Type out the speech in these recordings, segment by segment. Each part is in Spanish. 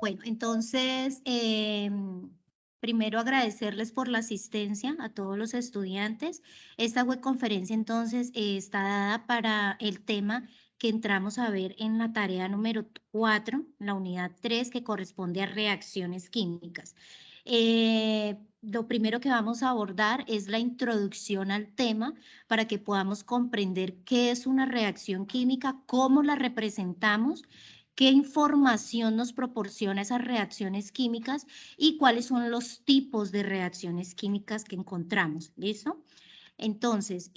Bueno, entonces, primero agradecerles por la asistencia a todos los estudiantes. Esta webconferencia entonces está dada para el tema que entramos a ver en la tarea número 4, la unidad 3, que corresponde a reacciones químicas. Lo primero que vamos a abordar es la introducción al tema para que podamos comprender qué es una reacción química, cómo la representamos, qué información nos proporciona esas reacciones químicas y cuáles son los tipos de reacciones químicas que encontramos. ¿Listo? Entonces,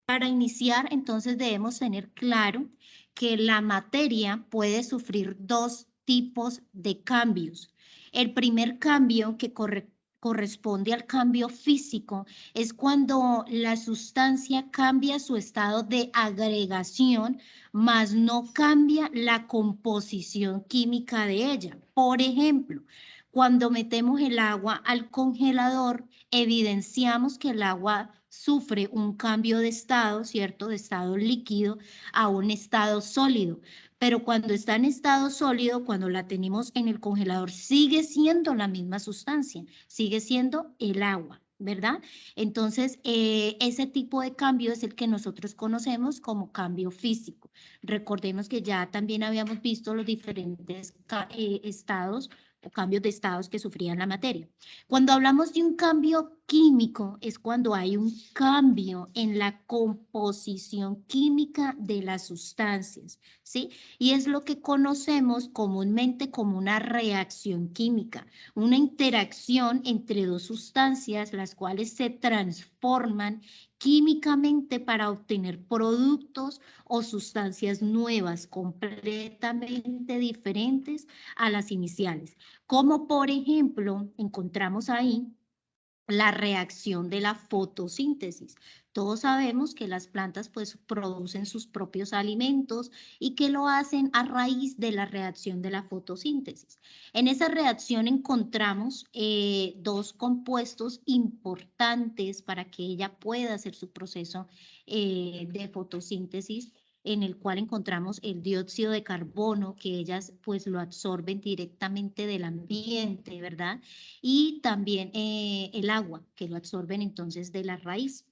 para iniciar, entonces debemos tener claro que la materia puede sufrir dos tipos de cambios. El primer cambio que corresponde al cambio físico es cuando la sustancia cambia su estado de agregación, mas no cambia la composición química de ella. Por ejemplo, cuando metemos el agua al congelador, evidenciamos que el agua sufre un cambio de estado, ¿cierto? De estado líquido a un estado sólido. Pero cuando está en estado sólido, cuando la tenemos en el congelador, sigue siendo la misma sustancia, sigue siendo el agua, ¿verdad? Entonces, ese tipo de cambio es el que nosotros conocemos como cambio físico. Recordemos que ya también habíamos visto los diferentes estados o cambios de estados que sufrían la materia. Cuando hablamos de un cambio químico, es cuando hay un cambio en la composición química de las sustancias, ¿sí? Y es lo que conocemos comúnmente como una reacción química, una interacción entre dos sustancias, las cuales se transforman químicamente para obtener productos o sustancias nuevas, completamente diferentes a las iniciales. Como por ejemplo, encontramos ahí la reacción de la fotosíntesis. Todos sabemos que las plantas pues producen sus propios alimentos y que lo hacen a raíz de la reacción de la fotosíntesis. En esa reacción encontramos dos compuestos importantes para que ella pueda hacer su proceso de fotosíntesis, en el cual encontramos el dióxido de carbono, que ellas pues lo absorben directamente del ambiente, ¿verdad? Y también el agua, que lo absorben entonces de la raíz.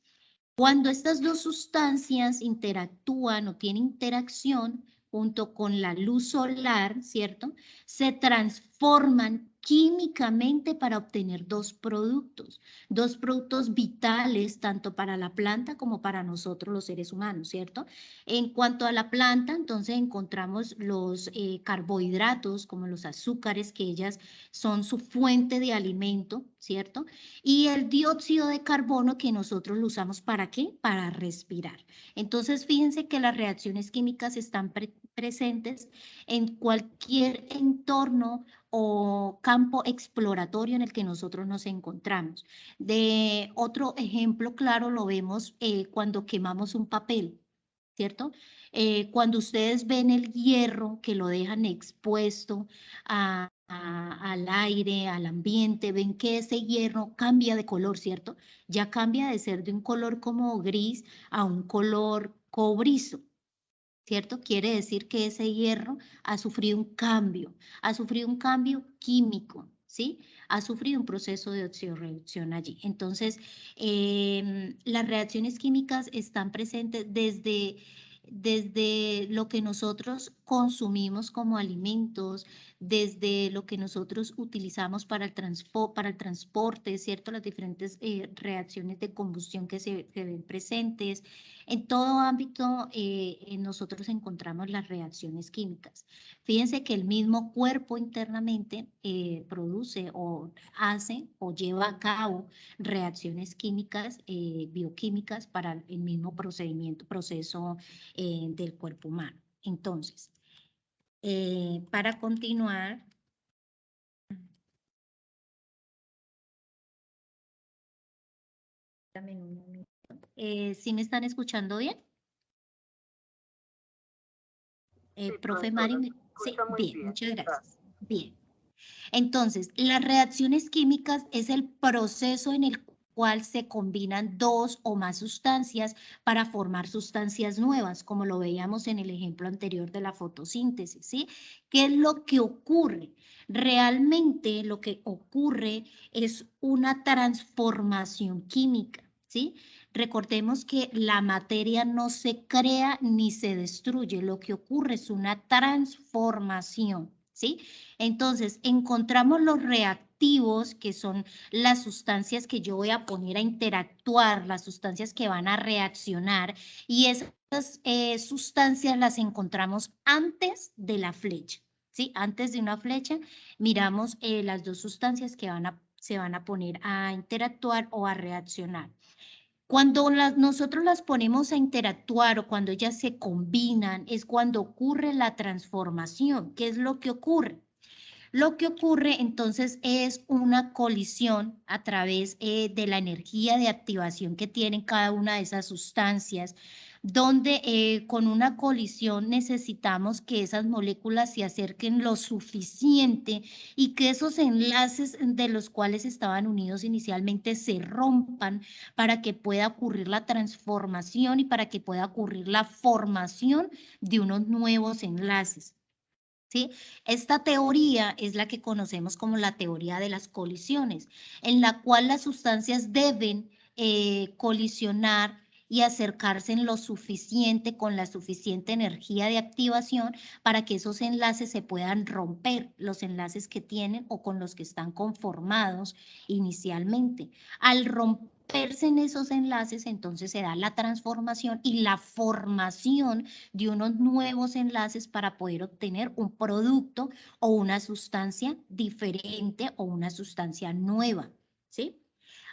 Cuando estas dos sustancias interactúan o tienen interacción junto con la luz solar, ¿cierto? Se transforman químicamente para obtener dos productos vitales tanto para la planta como para nosotros los seres humanos, ¿cierto? En cuanto a la planta, entonces encontramos los carbohidratos como los azúcares, que ellas son su fuente de alimento, ¿cierto? Y el dióxido de carbono, que nosotros lo usamos ¿para qué? Para respirar. Entonces, fíjense que las reacciones químicas están presentes en cualquier entorno o campo exploratorio en el que nosotros nos encontramos. De otro ejemplo claro lo vemos cuando quemamos un papel, ¿cierto? Cuando ustedes ven el hierro que lo dejan expuesto al aire, al ambiente, ven que ese hierro cambia de color, ¿cierto? Ya cambia de ser de un color como gris a un color cobrizo, ¿cierto? Quiere decir que ese hierro ha sufrido un cambio químico, ¿sí? Ha sufrido un proceso de oxidorreducción allí. Entonces, las reacciones químicas están presentes desde lo que nosotros consumimos como alimentos, desde lo que nosotros utilizamos para el transporte, ¿cierto? Las diferentes reacciones de combustión que se ven presentes. En todo ámbito nosotros encontramos las reacciones químicas. Fíjense que el mismo cuerpo internamente produce o hace o lleva a cabo reacciones químicas, bioquímicas para el mismo proceso del cuerpo humano. Entonces, para continuar, ¿sí me están escuchando bien? Sí, Profe profesora, Mari, sí, escucha muy bien, bien. muchas gracias. Bien. Entonces, las reacciones químicas es el proceso en el cual se combinan dos o más sustancias para formar sustancias nuevas, como lo veíamos en el ejemplo anterior de la fotosíntesis, ¿sí? ¿Qué es lo que ocurre? Realmente lo que ocurre es una transformación química, ¿sí? Recordemos que la materia no se crea ni se destruye, lo que ocurre es una transformación, ¿sí? Entonces, encontramos los reactivos, que son las sustancias que yo voy a poner a interactuar, las sustancias que van a reaccionar, y esas sustancias las encontramos antes de la flecha, ¿sí? Antes de una flecha, miramos las dos sustancias que se van a poner a interactuar o a reaccionar. Cuando nosotros las ponemos a interactuar o cuando ellas se combinan, es cuando ocurre la transformación. ¿Qué es lo que ocurre? Lo que ocurre entonces es una colisión a través de la energía de activación que tienen cada una de esas sustancias, donde con una colisión necesitamos que esas moléculas se acerquen lo suficiente y que esos enlaces de los cuales estaban unidos inicialmente se rompan para que pueda ocurrir la transformación y para que pueda ocurrir la formación de unos nuevos enlaces. ¿Sí? Esta teoría es la que conocemos como la teoría de las colisiones, en la cual las sustancias deben colisionar y acercarse en lo suficiente con la suficiente energía de activación para que esos enlaces se puedan romper, los enlaces que tienen o con los que están conformados inicialmente. Al romperse en esos enlaces, entonces se da la transformación y la formación de unos nuevos enlaces para poder obtener un producto o una sustancia diferente o una sustancia nueva, ¿sí?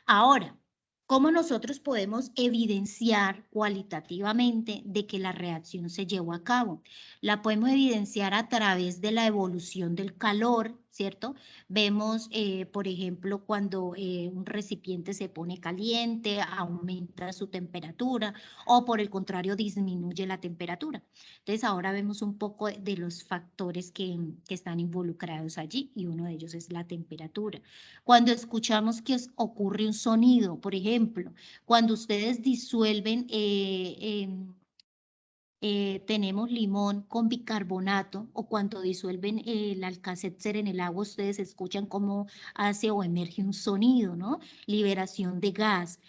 Ahora, ¿cómo nosotros podemos evidenciar cualitativamente de que la reacción se llevó a cabo? La podemos evidenciar a través de la evolución del calor, ¿cierto? Vemos, por ejemplo, cuando un recipiente se pone caliente, aumenta su temperatura o por el contrario disminuye la temperatura. Entonces ahora vemos un poco de los factores que están involucrados allí y uno de ellos es la temperatura. Cuando escuchamos que ocurre un sonido, por ejemplo, cuando ustedes disuelven, tenemos limón con bicarbonato o cuando disuelven el alcacetcer en el agua, ustedes escuchan cómo hace o emerge un sonido, ¿no? Liberación de gas.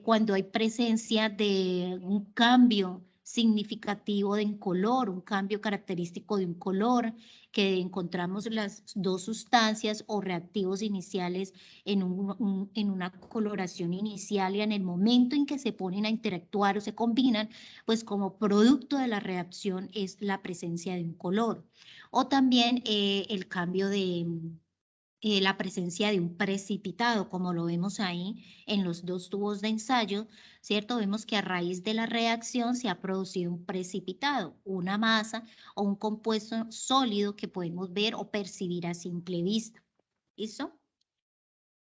Cuando hay presencia de un cambio significativo en color, un cambio característico de un color, que encontramos las dos sustancias o reactivos iniciales en una coloración inicial y en el momento en que se ponen a interactuar o se combinan, pues como producto de la reacción es la presencia de un color. O también el cambio de la presencia de un precipitado, como lo vemos ahí en los dos tubos de ensayo, ¿cierto? Vemos que a raíz de la reacción se ha producido un precipitado, una masa o un compuesto sólido que podemos ver o percibir a simple vista. ¿Listo?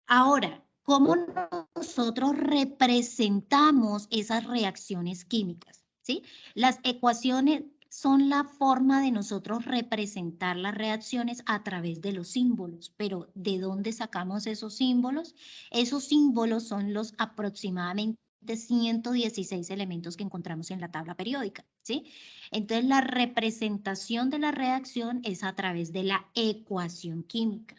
Ahora, ¿cómo nosotros representamos esas reacciones químicas? ¿Sí? Las ecuaciones son la forma de nosotros representar las reacciones a través de los símbolos, pero ¿de dónde sacamos esos símbolos? Esos símbolos son los aproximadamente 116 elementos que encontramos en la tabla periódica, ¿sí? Entonces, la representación de la reacción es a través de la ecuación química.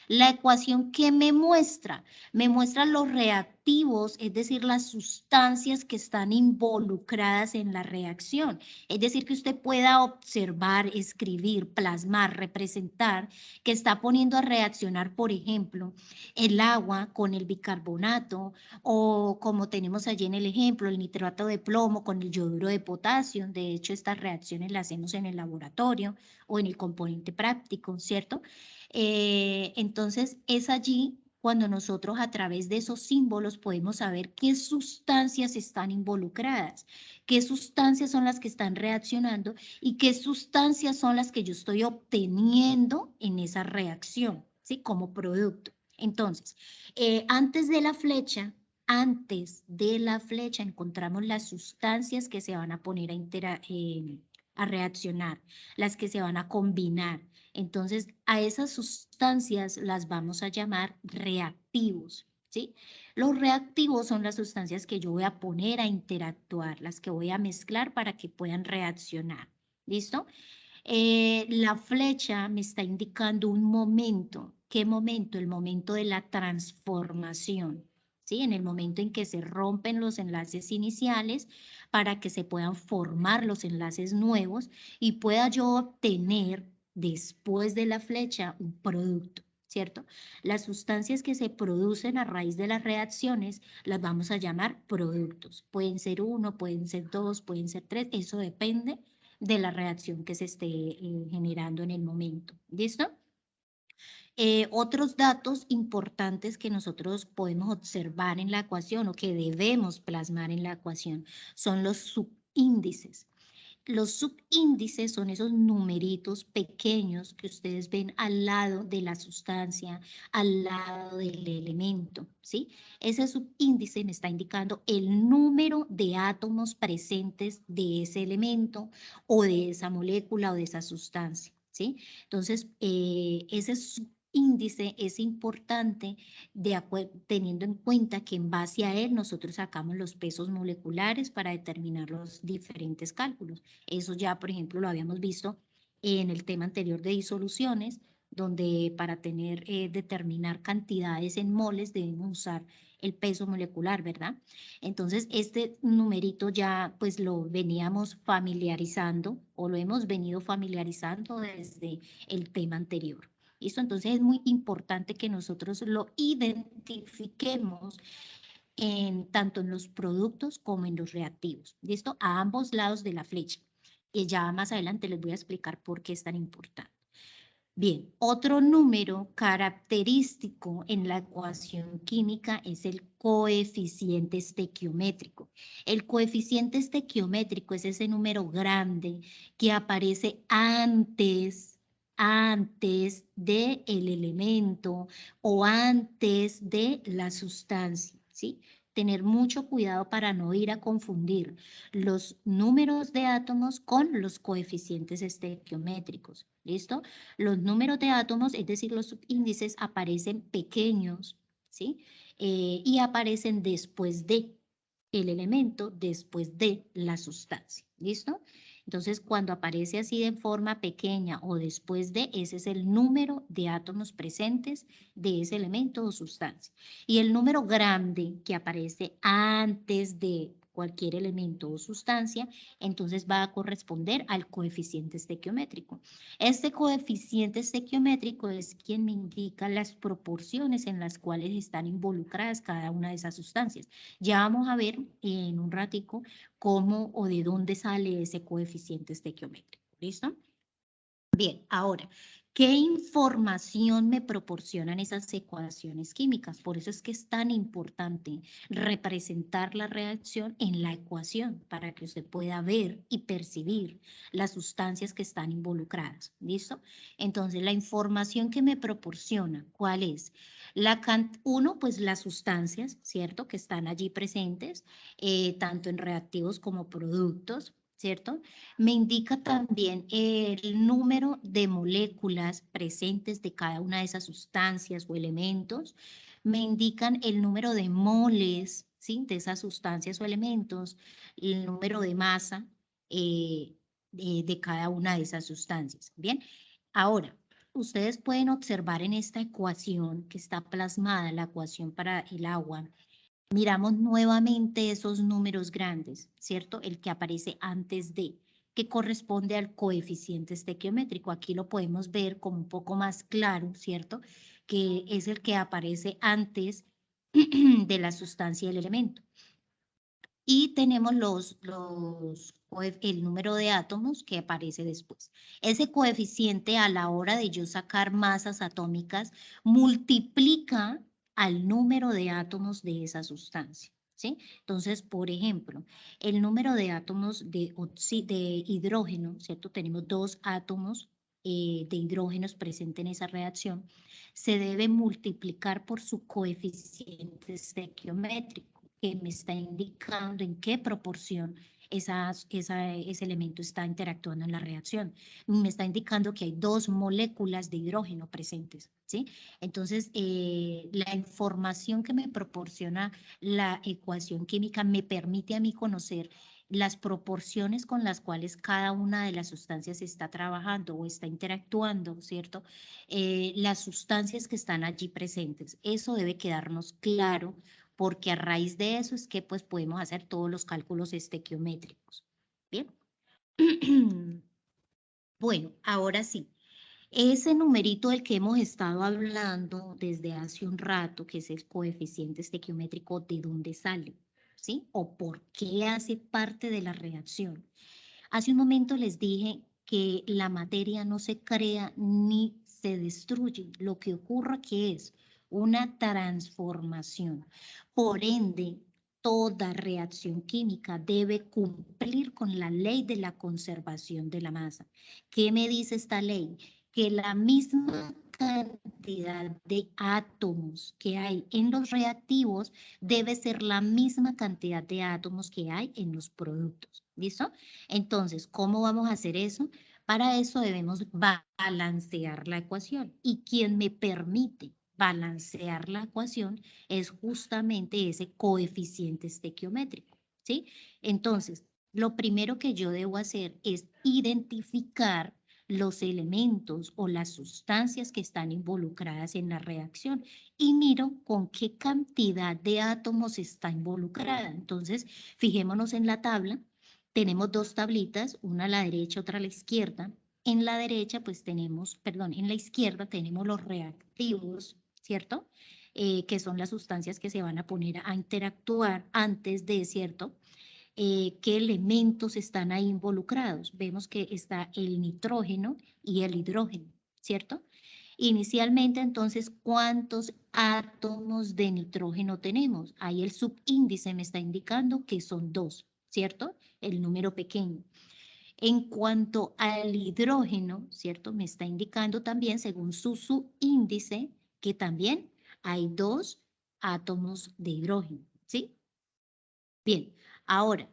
La ecuación que me muestra los reactivos, es decir, las sustancias que están involucradas en la reacción. Es decir, que usted pueda observar, escribir, plasmar, representar, que está poniendo a reaccionar, por ejemplo, el agua con el bicarbonato o como tenemos allí en el ejemplo, el nitrato de plomo con el yoduro de potasio. De hecho, estas reacciones las hacemos en el laboratorio o en el componente práctico, ¿cierto? Entonces es allí cuando nosotros a través de esos símbolos podemos saber qué sustancias están involucradas, qué sustancias son las que están reaccionando y qué sustancias son las que yo estoy obteniendo en esa reacción, ¿sí? Como producto. Entonces, antes de la flecha encontramos las sustancias que se van a poner a reaccionar, las que se van a combinar. Entonces, a esas sustancias las vamos a llamar reactivos. ¿sí? Los reactivos son las sustancias que yo voy a poner a interactuar, las que voy a mezclar para que puedan reaccionar. ¿Listo? La flecha me está indicando un momento. ¿Qué momento? El momento de la transformación. ¿Sí? En el momento en que se rompen los enlaces iniciales para que se puedan formar los enlaces nuevos y pueda yo obtener después de la flecha un producto, ¿cierto? Las sustancias que se producen a raíz de las reacciones las vamos a llamar productos. Pueden ser uno, pueden ser dos, pueden ser tres, eso depende de la reacción que se esté generando en el momento. ¿Listo? Otros datos importantes que nosotros podemos observar en la ecuación o que debemos plasmar en la ecuación son los subíndices. Los subíndices son esos numeritos pequeños que ustedes ven al lado de la sustancia, al lado del elemento, ¿sí? Ese subíndice me está indicando el número de átomos presentes de ese elemento o de esa molécula o de esa sustancia, ¿sí? Entonces, ese subíndice es importante teniendo en cuenta que en base a él nosotros sacamos los pesos moleculares para determinar los diferentes cálculos. Eso ya, por ejemplo, lo habíamos visto en el tema anterior de disoluciones, donde para determinar cantidades en moles debemos usar el peso molecular, ¿verdad? Entonces, este numerito ya pues lo veníamos familiarizando o lo hemos venido familiarizando desde el tema anterior. ¿Listo? Entonces es muy importante que nosotros lo identifiquemos tanto en los productos como en los reactivos. ¿Listo? A ambos lados de la flecha. Y ya más adelante les voy a explicar por qué es tan importante. Bien, otro número característico en la ecuación química es el coeficiente estequiométrico. El coeficiente estequiométrico es ese número grande que aparece antes del elemento o antes de la sustancia, ¿sí? Tener mucho cuidado para no ir a confundir los números de átomos con los coeficientes estequiométricos, ¿listo? Los números de átomos, es decir, los subíndices, aparecen pequeños, ¿sí? Y aparecen después de el elemento, después de la sustancia, ¿listo? Entonces, cuando aparece así de forma pequeña o después de, ese es el número de átomos presentes de ese elemento o sustancia. Y el número grande que aparece antes de cualquier elemento o sustancia, entonces va a corresponder al coeficiente estequiométrico. Este coeficiente estequiométrico es quien me indica las proporciones en las cuales están involucradas cada una de esas sustancias. Ya vamos a ver en un ratico cómo o de dónde sale ese coeficiente estequiométrico. ¿Listo? Bien, ahora, ¿qué información me proporcionan esas ecuaciones químicas? Por eso es que es tan importante representar la reacción en la ecuación para que usted pueda ver y percibir las sustancias que están involucradas. ¿Listo? Entonces, la información que me proporciona, ¿cuál es? Uno, pues las sustancias, ¿cierto? Que están allí presentes, tanto en reactivos como productos, ¿cierto? Me indica también el número de moléculas presentes de cada una de esas sustancias o elementos. Me indican el número de moles, ¿sí? De esas sustancias o elementos, el número de masa de cada una de esas sustancias. Bien, ahora, ustedes pueden observar en esta ecuación que está plasmada, la ecuación para el agua, miramos nuevamente esos números grandes, ¿cierto? El que aparece antes de, que corresponde al coeficiente estequiométrico. Aquí lo podemos ver como un poco más claro, ¿cierto? Que es el que aparece antes de la sustancia del elemento. Y tenemos el número de átomos que aparece después. Ese coeficiente a la hora de yo sacar masas atómicas multiplica al número de átomos de esa sustancia, ¿sí? Entonces, por ejemplo, el número de átomos de hidrógeno, ¿cierto? Tenemos 2 átomos de hidrógenos presentes en esa reacción, se debe multiplicar por su coeficiente estequiométrico, que me está indicando en qué proporción ese elemento está interactuando en la reacción. Me está indicando que hay 2 moléculas de hidrógeno presentes, ¿sí? Entonces, la información que me proporciona la ecuación química me permite a mí conocer las proporciones con las cuales cada una de las sustancias está trabajando o está interactuando, ¿cierto? Las sustancias que están allí presentes. Eso debe quedarnos claro porque a raíz de eso es que pues podemos hacer todos los cálculos estequiométricos. Bien. Bueno, ahora sí. Ese numerito del que hemos estado hablando desde hace un rato, que es el coeficiente estequiométrico, ¿de dónde sale? ¿Sí? ¿O por qué hace parte de la reacción? Hace un momento les dije que la materia no se crea ni se destruye. Lo que ocurre que es una transformación. Por ende, toda reacción química debe cumplir con la ley de la conservación de la masa. ¿Qué me dice esta ley? Que la misma cantidad de átomos que hay en los reactivos debe ser la misma cantidad de átomos que hay en los productos. ¿Listo? Entonces, ¿cómo vamos a hacer eso? Para eso debemos balancear la ecuación. Y quien me permite balancear la ecuación es justamente ese coeficiente estequiométrico, ¿sí? Entonces, lo primero que yo debo hacer es identificar los elementos o las sustancias que están involucradas en la reacción y miro con qué cantidad de átomos está involucrada. Entonces, fijémonos en la tabla. Tenemos 2 tablitas, una a la derecha, otra a la izquierda. En la derecha, pues tenemos, perdón, en la izquierda tenemos los reactivos, ¿cierto? Que son las sustancias que se van a poner a interactuar antes de, ¿cierto? ¿Qué elementos están ahí involucrados? Vemos que está el nitrógeno y el hidrógeno, ¿cierto? Inicialmente, entonces, ¿cuántos átomos de nitrógeno tenemos? Ahí el subíndice me está indicando que son 2, ¿cierto? El número pequeño. En cuanto al hidrógeno, ¿cierto? Me está indicando también, según su subíndice, que también hay 2 átomos de hidrógeno, ¿sí? Bien, ahora,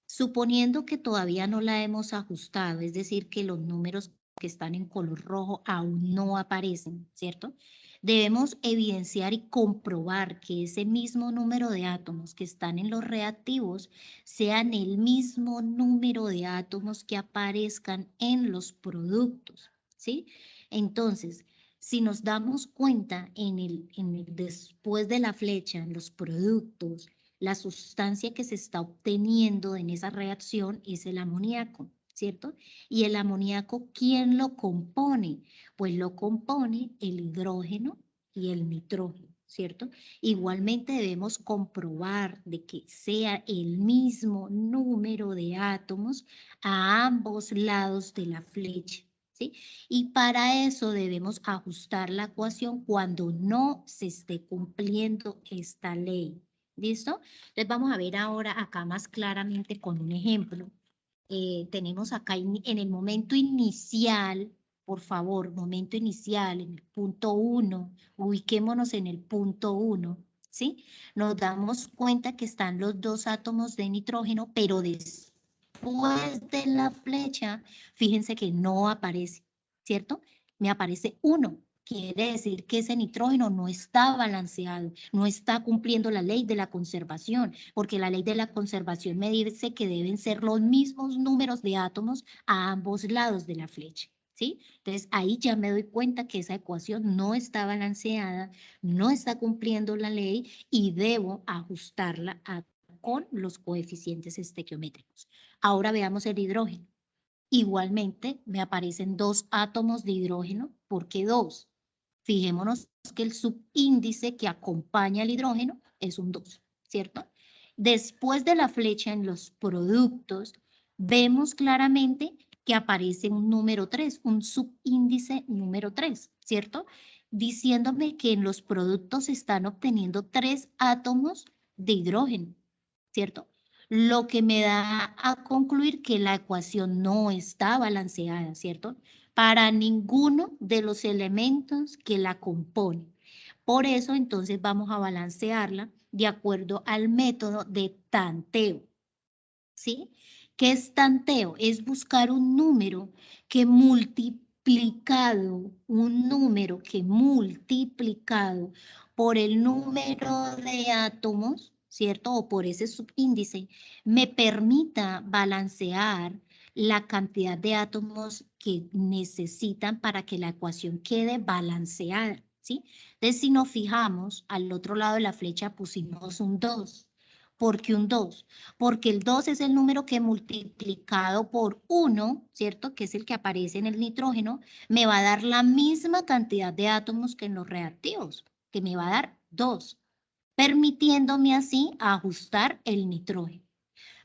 suponiendo que todavía no la hemos ajustado, es decir, que los números que están en color rojo aún no aparecen, ¿cierto? Debemos evidenciar y comprobar que ese mismo número de átomos que están en los reactivos sean el mismo número de átomos que aparezcan en los productos, ¿sí? Entonces, si nos damos cuenta después de la flecha, en los productos, la sustancia que se está obteniendo en esa reacción es el amoníaco, ¿cierto? Y el amoníaco, ¿quién lo compone? Pues lo compone el hidrógeno y el nitrógeno, ¿cierto? Igualmente debemos comprobar de que sea el mismo número de átomos a ambos lados de la flecha, ¿sí? Y para eso debemos ajustar la ecuación cuando no se esté cumpliendo esta ley. ¿Listo? Entonces vamos a ver ahora acá más claramente con un ejemplo. Tenemos acá en el momento inicial, por favor, momento inicial, en el punto 1, ubiquémonos en el punto 1, ¿sí? Nos damos cuenta que están los 2 átomos de nitrógeno, pero después de la flecha, fíjense que no aparece, ¿cierto? Me aparece 1. Quiere decir que ese nitrógeno no está balanceado, no está cumpliendo la ley de la conservación, porque la ley de la conservación me dice que deben ser los mismos números de átomos a ambos lados de la flecha, ¿sí? Entonces ahí ya me doy cuenta que esa ecuación no está balanceada, no está cumpliendo la ley y debo ajustarla con los coeficientes estequiométricos. Ahora veamos el hidrógeno. Igualmente me aparecen 2 átomos de hidrógeno. ¿Por qué 2? Fijémonos que el subíndice que acompaña al hidrógeno es un 2, ¿cierto? Después de la flecha en los productos, vemos claramente que aparece un número 3, un subíndice número 3, ¿cierto? Diciéndome que en los productos se están obteniendo 3 átomos de hidrógeno, ¿cierto? Lo que me da a concluir que la ecuación no está balanceada, ¿cierto? Para ninguno de los elementos que la componen. Por eso, entonces, vamos a balancearla de acuerdo al método de tanteo, ¿sí? ¿Qué es tanteo? Es buscar un número que multiplicado por el número de átomos, ¿cierto? O por ese subíndice, me permita balancear la cantidad de átomos que necesitan para que la ecuación quede balanceada, ¿sí? Entonces, si nos fijamos, al otro lado de la flecha pusimos un 2. ¿Por qué un 2? Porque el 2 es el número que multiplicado por 1, ¿cierto? Que es el que aparece en el nitrógeno, me va a dar la misma cantidad de átomos que en los reactivos, que me va a dar 2, permitiéndome así ajustar el nitrógeno.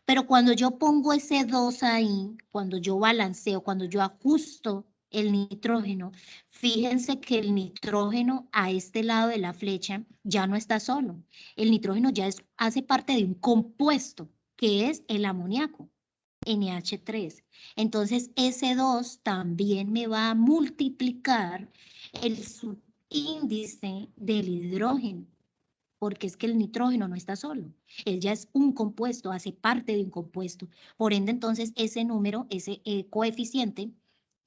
Pero cuando yo pongo ese 2 ahí, cuando yo balanceo, cuando yo ajusto el nitrógeno, fíjense que el nitrógeno a este lado de la flecha ya no está solo. El nitrógeno ya hace parte de un compuesto que es el amoníaco, NH3. Entonces ese 2 también me va a multiplicar el subíndice del hidrógeno, porque es que el nitrógeno no está solo, él ya es un compuesto, hace parte de un compuesto. Por ende, entonces, ese número, ese coeficiente,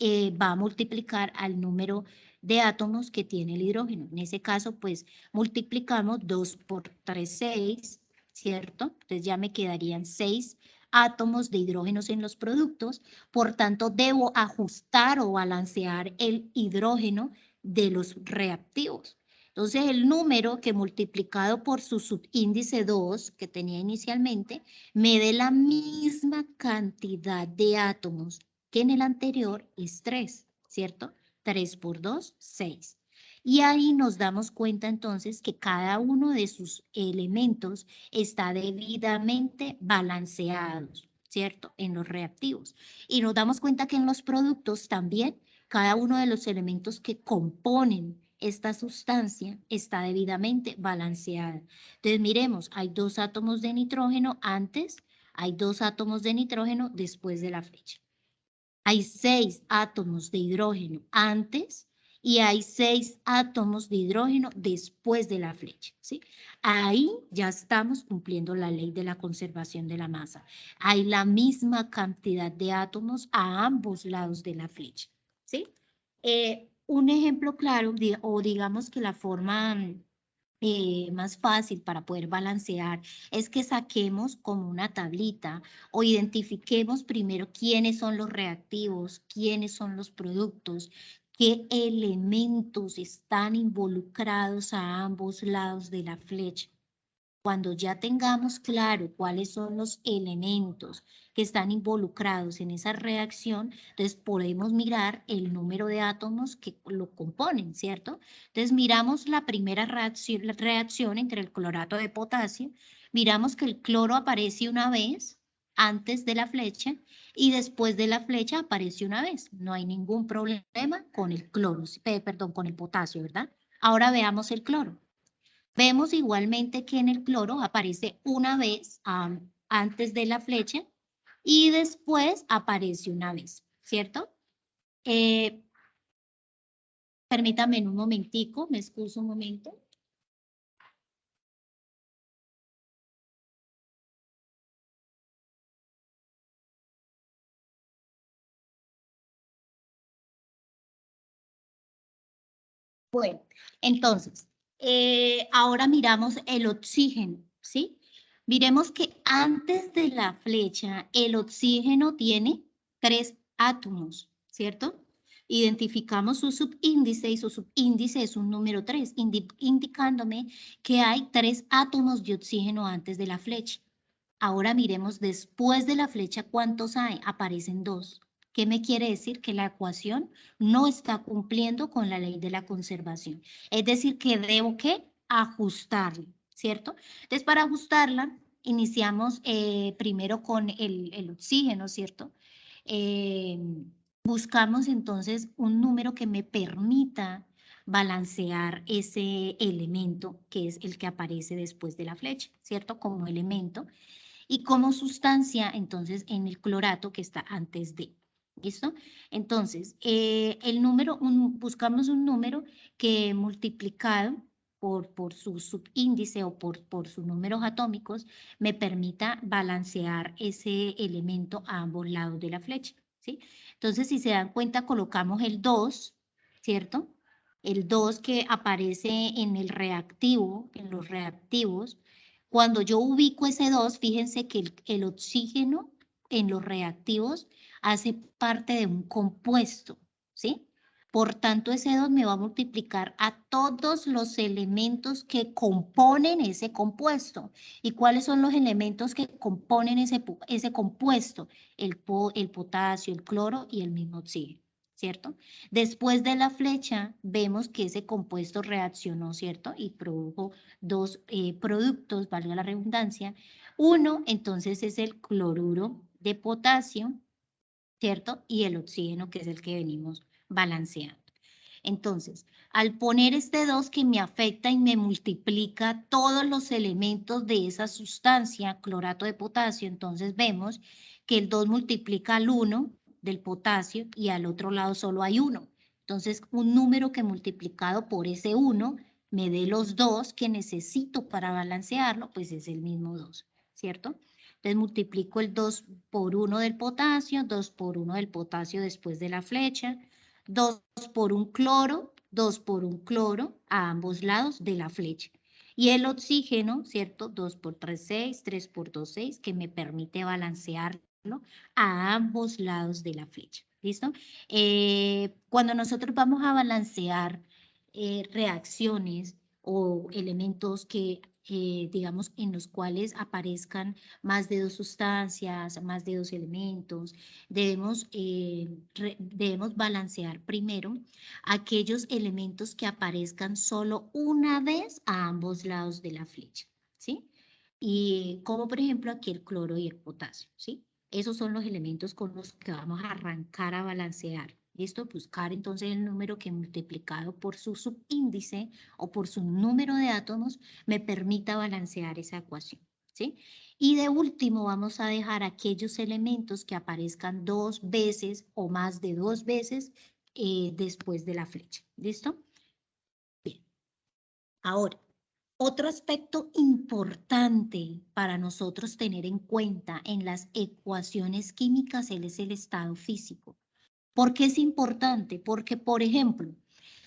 va a multiplicar al número de átomos que tiene el hidrógeno. En ese caso, pues, multiplicamos 2 por 3, 6, ¿cierto? Entonces ya me quedarían 6 átomos de hidrógenos en los productos, por tanto, debo ajustar o balancear el hidrógeno de los reactivos. Entonces, el número que multiplicado por su subíndice 2 que tenía inicialmente, me dé la misma cantidad de átomos que en el anterior es 3, ¿cierto? 3 por 2, 6. Y ahí nos damos cuenta entonces que cada uno de sus elementos está debidamente balanceados, ¿cierto? En los reactivos. Y nos damos cuenta que en los productos también cada uno de los elementos que componen esta sustancia está debidamente balanceada. Entonces, miremos, hay 2 átomos de nitrógeno antes, hay 2 átomos de nitrógeno después de la flecha. Hay 6 átomos de hidrógeno antes y hay 6 átomos de hidrógeno después de la flecha, ¿sí? Ahí ya estamos cumpliendo la ley de la conservación de la masa. Hay la misma cantidad de átomos a ambos lados de la flecha, ¿sí? Un ejemplo claro, o digamos que la forma más fácil para poder balancear es que saquemos como una tablita o identifiquemos primero quiénes son los reactivos, quiénes son los productos, qué elementos están involucrados a ambos lados de la flecha. Cuando ya tengamos claro cuáles son los elementos que están involucrados en esa reacción, entonces podemos mirar el número de átomos que lo componen, ¿cierto? Entonces miramos la primera reacción entre el clorato de potasio, miramos que el cloro aparece una vez antes de la flecha y después de la flecha aparece una vez. No hay ningún problema con el cloro, perdón, con el potasio, ¿verdad? Ahora veamos el cloro. Vemos igualmente que en el cloro aparece una vez antes de la flecha y después aparece una vez, ¿cierto? Permítame un momentico, me excuso un momento. Bueno, entonces, ahora miramos el oxígeno, ¿sí? Miremos que antes de la flecha, el oxígeno tiene 3 átomos, ¿cierto? Identificamos su subíndice y su subíndice es un número 3, indicándome que hay 3 átomos de oxígeno antes de la flecha. Ahora miremos después de la flecha cuántos hay, aparecen 2. ¿Qué me quiere decir? Que la ecuación no está cumpliendo con la ley de la conservación. Es decir, que debo que ajustarla, ¿cierto? Entonces, para ajustarla, iniciamos primero con el oxígeno, ¿cierto? Buscamos entonces un número que me permita balancear ese elemento que es el que aparece después de la flecha, ¿cierto? Como elemento. Y como sustancia, entonces, en el clorato que está antes de. ¿Listo? Entonces, buscamos un número que multiplicado por su subíndice o por sus números atómicos, me permita balancear ese elemento a ambos lados de la flecha, ¿sí? Entonces, si se dan cuenta, colocamos el 2, ¿cierto? El 2 que aparece en el reactivo, en los reactivos. Cuando yo ubico ese 2, fíjense que el oxígeno en los reactivos hace parte de un compuesto, ¿sí? Por tanto, ese 2 me va a multiplicar a todos los elementos que componen ese compuesto. ¿Y cuáles son los elementos que componen ese compuesto? El potasio, el cloro y el mismo oxígeno, ¿cierto? Después de la flecha, vemos que ese compuesto reaccionó, ¿cierto? Y produjo dos productos, valga la redundancia. Uno, entonces, es el cloruro de potasio, ¿cierto? Y el oxígeno, que es el que venimos balanceando. Entonces, al poner este 2 que me afecta y me multiplica todos los elementos de esa sustancia, clorato de potasio, entonces vemos que el 2 multiplica al 1 del potasio y al otro lado solo hay 1. Entonces, un número que multiplicado por ese 1 me dé los 2 que necesito para balancearlo, pues es el mismo 2, ¿cierto? Entonces multiplico el 2 por 1 del potasio, 2 por 1 del potasio después de la flecha, 2 por un cloro, 2 por un cloro a ambos lados de la flecha. Y el oxígeno, ¿cierto? 2 por 3, 6, 3 por 2, 6, que me permite balancearlo a ambos lados de la flecha. ¿Listo? Cuando nosotros vamos a balancear reacciones o elementos que digamos, en los cuales aparezcan más de dos sustancias, más de dos elementos. Debemos balancear primero aquellos elementos que aparezcan solo una vez a ambos lados de la flecha, ¿sí? Y como por ejemplo aquí el cloro y el potasio, ¿sí? Esos son los elementos con los que vamos a arrancar a balancear. ¿Listo? Buscar entonces el número que multiplicado por su subíndice o por su número de átomos me permita balancear esa ecuación, ¿sí? Y de último vamos a dejar aquellos elementos que aparezcan 2 veces o más de 2 veces después de la flecha, ¿listo? Bien, ahora, otro aspecto importante para nosotros tener en cuenta en las ecuaciones químicas es el estado físico. ¿Por qué es importante? Porque, por ejemplo,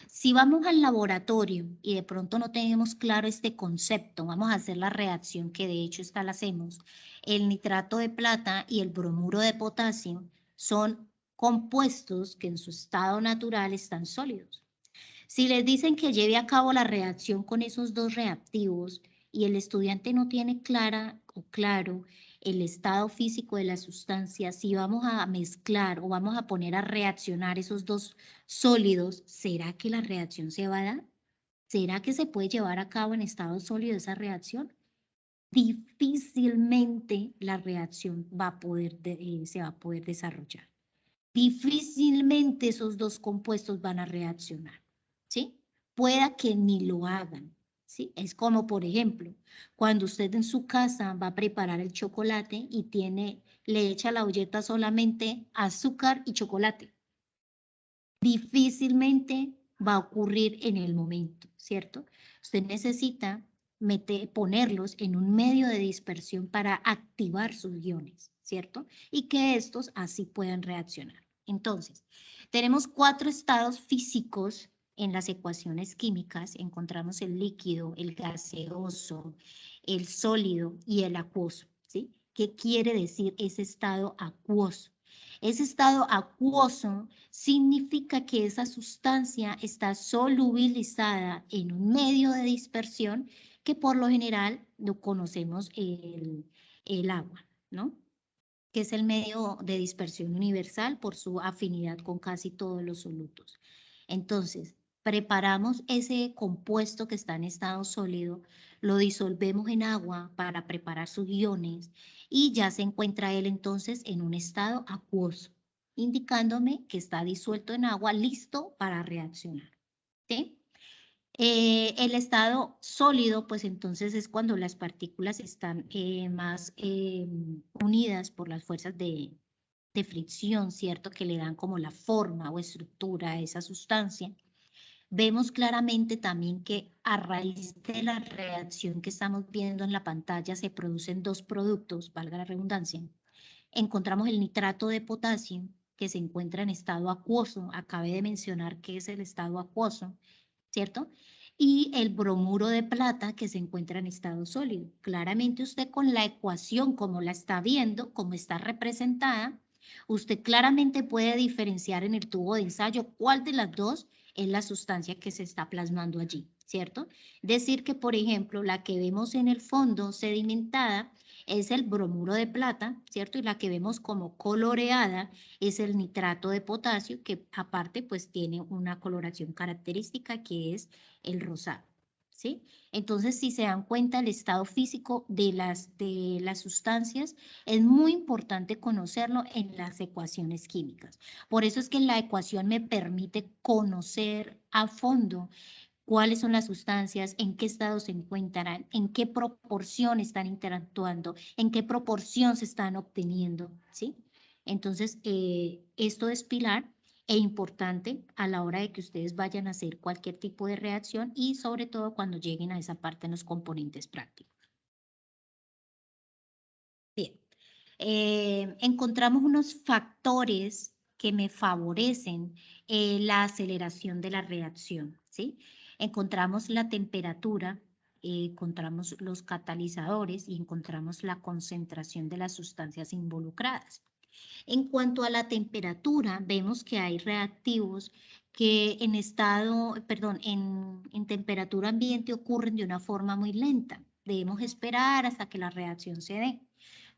si vamos al laboratorio y de pronto no tenemos claro este concepto, vamos a hacer la reacción que de hecho esta la hacemos. El nitrato de plata y el bromuro de potasio son compuestos que en su estado natural están sólidos. Si les dicen que lleve a cabo la reacción con esos dos reactivos y el estudiante no tiene clara o claro el estado físico de la sustancia, si vamos a mezclar o vamos a poner a reaccionar esos dos sólidos, ¿será que la reacción se va a dar? ¿Será que se puede llevar a cabo en estado sólido esa reacción? Difícilmente la reacción se va a poder desarrollar. Difícilmente esos dos compuestos van a reaccionar, ¿sí? Pueda que ni lo hagan, ¿sí? Es como, por ejemplo, cuando usted en su casa va a preparar el chocolate y le echa a la olleta solamente azúcar y chocolate. Difícilmente va a ocurrir en el momento, ¿cierto? Usted necesita ponerlos en un medio de dispersión para activar sus iones, ¿cierto? Y que estos así puedan reaccionar. Entonces, tenemos 4 estados físicos en las ecuaciones químicas. Encontramos el líquido, el gaseoso, el sólido y el acuoso, ¿sí? ¿Qué quiere decir ese estado acuoso? Ese estado acuoso significa que esa sustancia está solubilizada en un medio de dispersión que por lo general lo conocemos el agua, ¿no? Que es el medio de dispersión universal por su afinidad con casi todos los solutos. Entonces, preparamos ese compuesto que está en estado sólido, lo disolvemos en agua para preparar sus iones y ya se encuentra él entonces en un estado acuoso, indicándome que está disuelto en agua, listo para reaccionar. ¿Sí? El estado sólido, pues entonces es cuando las partículas están más unidas por las fuerzas de fricción, ¿cierto? Que le dan como la forma o estructura a esa sustancia. vemos claramente también que a raíz de la reacción que estamos viendo en la pantalla se producen dos productos, valga la redundancia. Encontramos el nitrato de potasio, que se encuentra en estado acuoso. Acabé de mencionar que es el estado acuoso, ¿cierto? Y el bromuro de plata, que se encuentra en estado sólido. Claramente usted con la ecuación, como la está viendo, como está representada, usted claramente puede diferenciar en el tubo de ensayo cuál de las dos es la sustancia que se está plasmando allí, ¿cierto? Decir que, por ejemplo, la que vemos en el fondo sedimentada es el bromuro de plata, ¿cierto? Y la que vemos como coloreada es el nitrato de potasio, que aparte pues tiene una coloración característica que es el rosado, ¿sí? Entonces, si se dan cuenta, el estado físico de las sustancias es muy importante conocerlo en las ecuaciones químicas. Por eso es que la ecuación me permite conocer a fondo cuáles son las sustancias, en qué estado se encuentran, en qué proporción están interactuando, en qué proporción se están obteniendo, ¿sí? Entonces, esto es pilar e importante a la hora de que ustedes vayan a hacer cualquier tipo de reacción y sobre todo cuando lleguen a esa parte en los componentes prácticos. Bien, encontramos unos factores que me favorecen la aceleración de la reacción, ¿sí? Encontramos la temperatura, encontramos los catalizadores y encontramos la concentración de las sustancias involucradas. En cuanto a la temperatura, vemos que hay reactivos que en estado, perdón, en temperatura ambiente ocurren de una forma muy lenta. Debemos esperar hasta que la reacción se dé.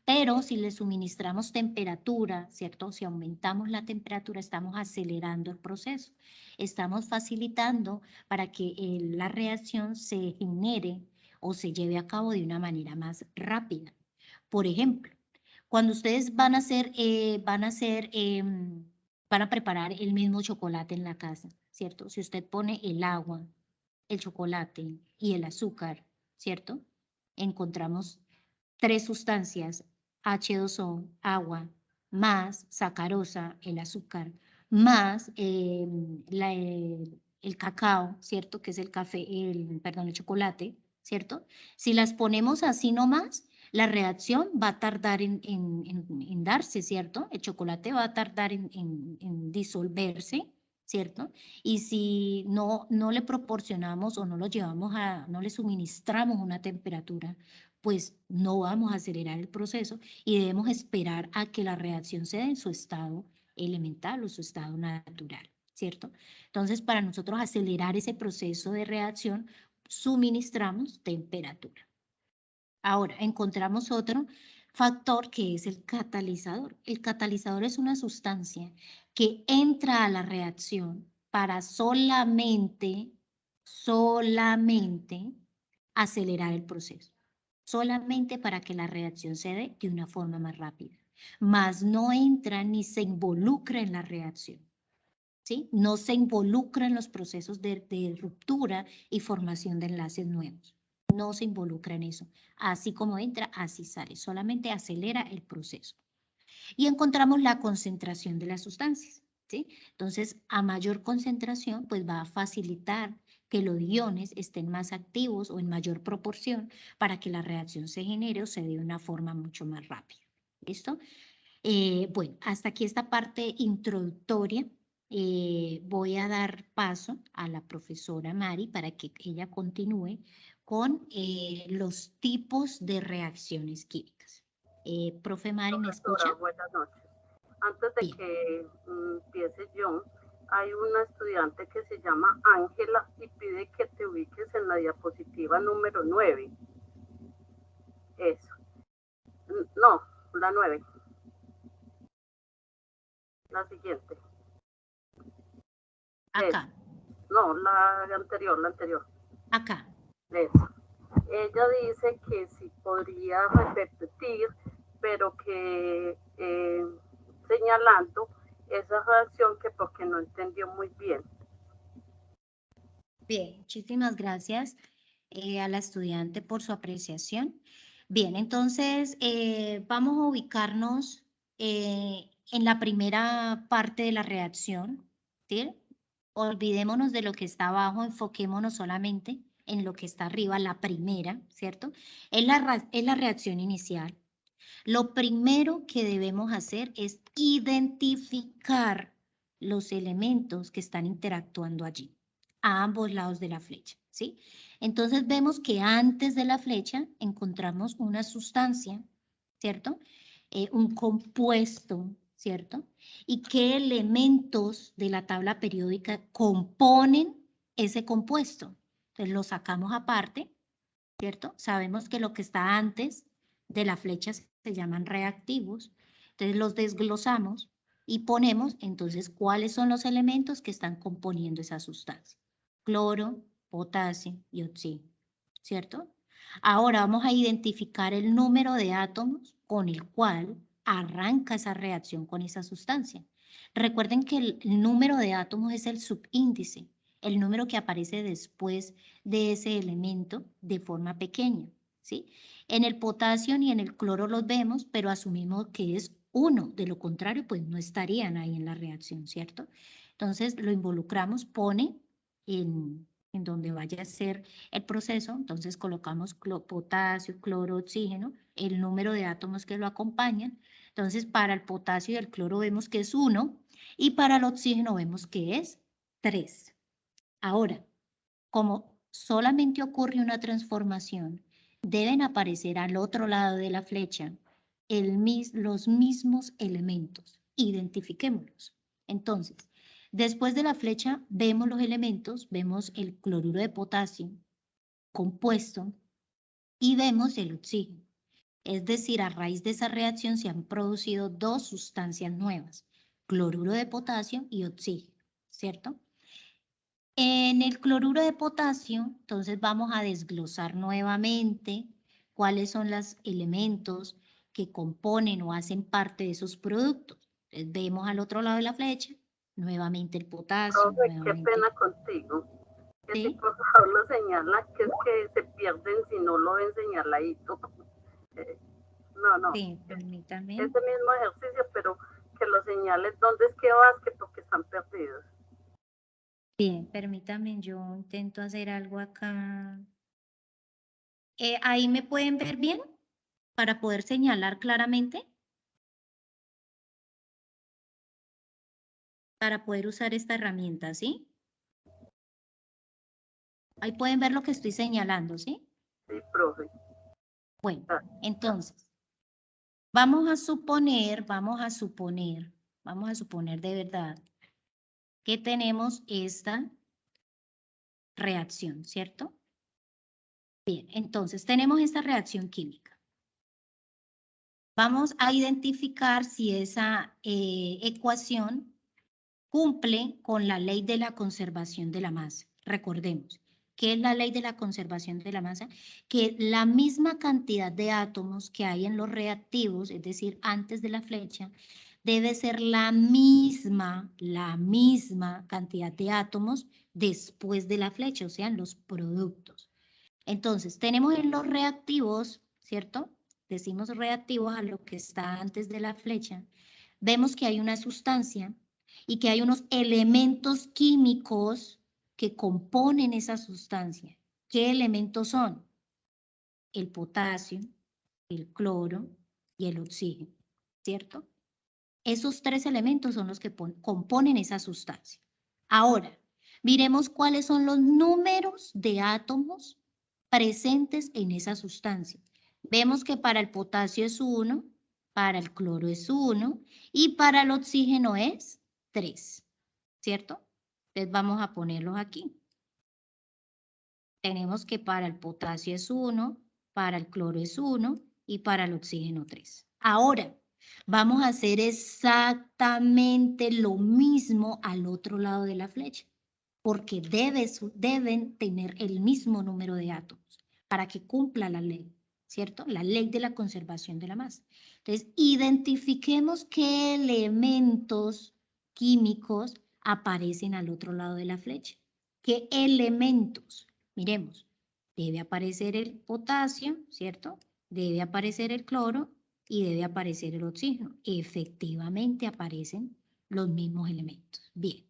Pero si le suministramos temperatura, ¿cierto? Si aumentamos la temperatura, estamos acelerando el proceso. Estamos facilitando para que la reacción se genere o se lleve a cabo de una manera más rápida. Por ejemplo, cuando ustedes van a preparar el mismo chocolate en la casa, ¿cierto? Si usted pone el agua, el chocolate y el azúcar, ¿cierto? Encontramos tres sustancias, H2O, agua, más sacarosa, el azúcar, más el cacao, ¿cierto? Que es el café, perdón, el chocolate, ¿cierto? Si las ponemos así nomás, la reacción va a tardar en darse, ¿cierto? El chocolate va a tardar en disolverse, ¿cierto? Y si no le proporcionamos o no lo llevamos no le suministramos una temperatura, pues no vamos a acelerar el proceso y debemos esperar a que la reacción se dé en su estado elemental o su estado natural, ¿cierto? Entonces, para nosotros acelerar ese proceso de reacción, suministramos temperatura. Ahora, encontramos otro factor que es el catalizador. El catalizador es una sustancia que entra a la reacción para solamente acelerar el proceso. Solamente para que la reacción se dé de una forma más rápida. Mas no entra ni se involucra en la reacción, ¿sí? No se involucra en los procesos de ruptura y formación de enlaces nuevos. No se involucra en eso. Así como entra, así sale. Solamente acelera el proceso. Y encontramos la concentración de las sustancias, ¿sí? Entonces, a mayor concentración, pues va a facilitar que los iones estén más activos o en mayor proporción para que la reacción se genere o se dé de una forma mucho más rápida. ¿Listo? Bueno, hasta aquí esta parte introductoria. Voy a dar paso a la profesora Mari para que ella continúe con los tipos de reacciones químicas. Profe Mari, ¿me escucha? Profesora, buenas noches. Antes de Bien, que empiece yo, hay una estudiante que se llama Ángela y pide que te ubiques en la diapositiva número 9. Eso. No, la 9. La siguiente. Eso. acá, No, la anterior, la anterior. acá. Eso. Ella dice que sí podría repetir, pero que señalando esa reacción que porque no entendió muy bien. Bien, muchísimas gracias a la estudiante por su apreciación. Bien, entonces vamos a ubicarnos en la primera parte de la reacción, ¿sí? Olvidémonos de lo que está abajo, enfoquémonos solamente en lo que está arriba, la primera, ¿cierto? Es la reacción inicial. Lo primero que debemos hacer es identificar los elementos que están interactuando allí, a ambos lados de la flecha, ¿sí? Entonces vemos que antes de la flecha encontramos una sustancia, ¿cierto? Un compuesto, ¿cierto? Y qué elementos de la tabla periódica componen ese compuesto. Entonces lo sacamos aparte, ¿cierto? Sabemos que lo que está antes de la flecha se llaman reactivos. Entonces los desglosamos y ponemos entonces cuáles son los elementos que están componiendo esa sustancia. Cloro, potasio y oxígeno, ¿cierto? Ahora vamos a identificar el número de átomos con el cual arranca esa reacción con esa sustancia. Recuerden que el número de átomos es el subíndice, el número que aparece después de ese elemento de forma pequeña, ¿sí? En el potasio ni en el cloro los vemos, pero asumimos que es 1, de lo contrario, pues no estarían ahí en la reacción, ¿cierto? Entonces lo involucramos, pone en donde vaya a ser el proceso, entonces colocamos potasio, cloro, oxígeno, el número de átomos que lo acompañan. Entonces para el potasio y el cloro vemos que es 1 y para el oxígeno vemos que es 3. Ahora, como solamente ocurre una transformación, deben aparecer al otro lado de la flecha los mismos elementos. Identifiquémoslos. Entonces, después de la flecha vemos los elementos, vemos el cloruro de potasio compuesto y vemos el oxígeno. Es decir, a raíz de esa reacción se han producido dos sustancias nuevas, cloruro de potasio y oxígeno, ¿cierto? En el cloruro de potasio, entonces vamos a desglosar nuevamente cuáles son los elementos que componen o hacen parte de esos productos. Entonces vemos al otro lado de la flecha, nuevamente el potasio, Profe, qué nuevamente, pena contigo. Que si ¿sí? por favor lo señala, que es que se pierden si no lo ven señaladito. No. Sí, permítame. Ese mismo ejercicio, pero que lo señales dónde es que vas, que porque están perdidos. Bien, permítame, yo intento hacer algo acá. ¿Ahí me pueden ver bien para poder señalar claramente? Para poder usar esta herramienta, ¿sí? Ahí pueden ver lo que estoy señalando, ¿sí? Sí, profe. Bueno, entonces, vamos a suponer de verdad que tenemos esta reacción, ¿cierto? Bien, entonces tenemos esta reacción química. Vamos a identificar si esa ecuación cumple con la ley de la conservación de la masa. Recordemos, ¿qué es la ley de la conservación de la masa? Que la misma cantidad de átomos que hay en los reactivos, es decir, antes de la flecha, debe ser la misma cantidad de átomos después de la flecha, o sea, en los productos. Entonces, tenemos en los reactivos, ¿cierto? Decimos reactivos a lo que está antes de la flecha. Vemos que hay una sustancia y que hay unos elementos químicos que componen esa sustancia. ¿Qué elementos son? El potasio, el cloro y el oxígeno, ¿cierto? Esos tres elementos son los que componen esa sustancia. Ahora, miremos cuáles son los números de átomos presentes en esa sustancia. Vemos que para el potasio es 1, para el cloro es 1 y para el oxígeno es 3, ¿cierto? Entonces vamos a ponerlos aquí. Tenemos que para el potasio es 1, para el cloro es 1 y para el oxígeno 3. Ahora, vamos a hacer exactamente lo mismo al otro lado de la flecha, porque deben tener el mismo número de átomos para que cumpla la ley, ¿cierto? La ley de la conservación de la masa. Entonces, identifiquemos qué elementos químicos aparecen al otro lado de la flecha. ¿Qué elementos? Miremos, debe aparecer el potasio, ¿cierto? Debe aparecer el cloro y debe aparecer el oxígeno. Efectivamente aparecen los mismos elementos. Bien.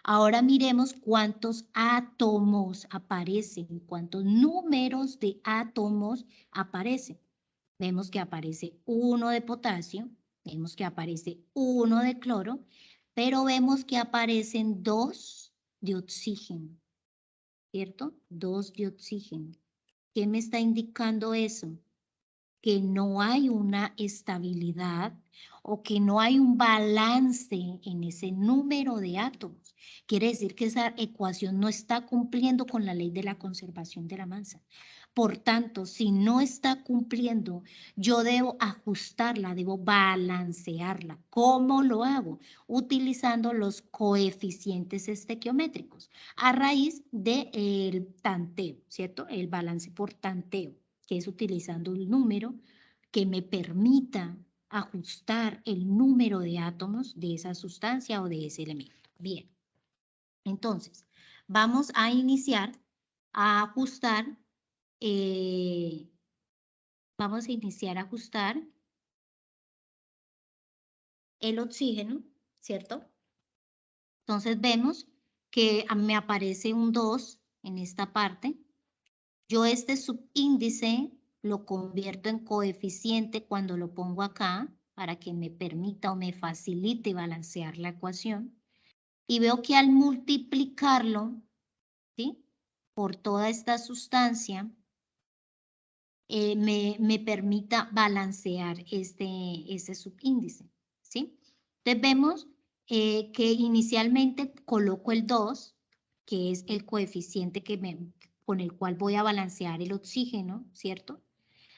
Ahora miremos cuántos átomos aparecen, cuántos números de átomos aparecen. Vemos que aparece 1 de potasio, vemos que aparece 1 de cloro, pero vemos que aparecen 2 de oxígeno, ¿cierto? 2 de oxígeno. ¿Qué me está indicando eso? Que no hay una estabilidad o que no hay un balance en ese número de átomos. Quiere decir que esa ecuación no está cumpliendo con la ley de la conservación de la masa. Por tanto, si no está cumpliendo, yo debo ajustarla, debo balancearla. ¿Cómo lo hago? Utilizando los coeficientes estequiométricos a raíz del tanteo, ¿cierto? El balance por tanteo, que es utilizando un número que me permita ajustar el número de átomos de esa sustancia o de ese elemento. Bien, entonces vamos a iniciar a ajustar, el oxígeno, ¿cierto? Entonces vemos que me aparece un 2 en esta parte. Yo este subíndice lo convierto en coeficiente cuando lo pongo acá para que me permita o me facilite balancear la ecuación. Y veo que al multiplicarlo, ¿sí?, por toda esta sustancia, me permita balancear este subíndice, ¿sí? Entonces vemos que inicialmente coloco el 2, que es el coeficiente con el cual voy a balancear el oxígeno, ¿cierto?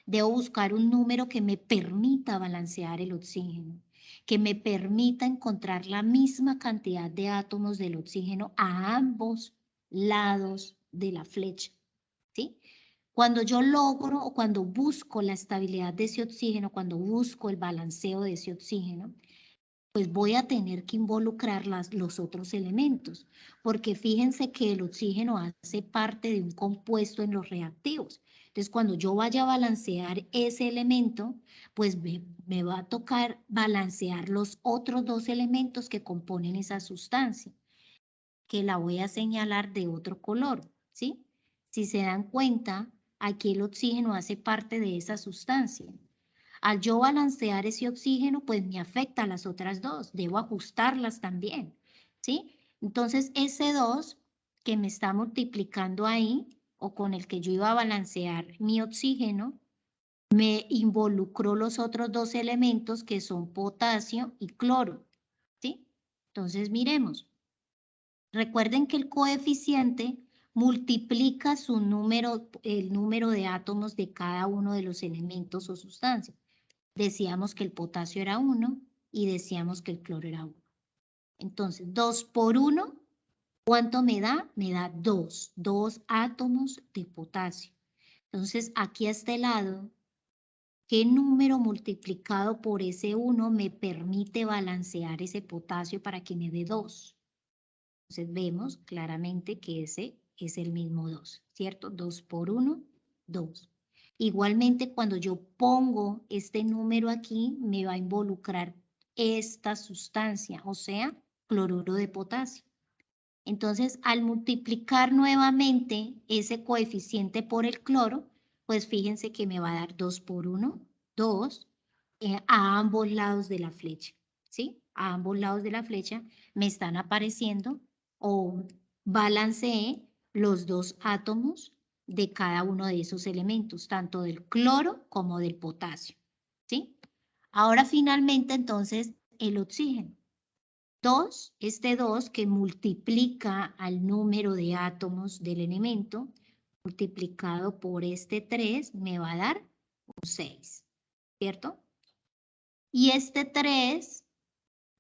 Debo buscar un número que me permita balancear el oxígeno, que me permita encontrar la misma cantidad de átomos del oxígeno a ambos lados de la flecha, ¿sí? Cuando yo logro o cuando busco la estabilidad de ese oxígeno, cuando busco el balanceo de ese oxígeno, pues voy a tener que involucrar los otros elementos, porque fíjense que el oxígeno hace parte de un compuesto en los reactivos. Entonces, cuando yo vaya a balancear ese elemento, pues me va a tocar balancear los otros 2 elementos que componen esa sustancia, que la voy a señalar de otro color, ¿sí? Si se dan cuenta, aquí el oxígeno hace parte de esa sustancia. Al yo balancear ese oxígeno, pues me afecta a las otras 2, debo ajustarlas también, ¿sí? Entonces, ese 2 que me está multiplicando ahí, o con el que yo iba a balancear mi oxígeno, me involucró los otros 2 elementos que son potasio y cloro, ¿sí? Entonces, miremos. Recuerden que el coeficiente multiplica el número de átomos de cada uno de los elementos o sustancias. Decíamos que el potasio era 1 y decíamos que el cloro era 1. Entonces, 2 por 1, ¿cuánto me da? Me da 2 átomos de potasio. Entonces, aquí a este lado, ¿qué número multiplicado por ese 1 me permite balancear ese potasio para que me dé 2? Entonces, vemos claramente que ese es el mismo 2, ¿cierto? 2 por 1, 2. Igualmente, cuando yo pongo este número aquí, me va a involucrar esta sustancia, o sea, cloruro de potasio. Entonces, al multiplicar nuevamente ese coeficiente por el cloro, pues fíjense que me va a dar 2 por 1, 2, a ambos lados de la flecha, ¿sí? A ambos lados de la flecha me están apareciendo o balanceé los 2 átomos de cada uno de esos elementos, tanto del cloro como del potasio, ¿sí? Ahora finalmente entonces el oxígeno. 2, este 2 que multiplica al número de átomos del elemento, multiplicado por este 3, me va a dar un 6, ¿cierto? Y este 3,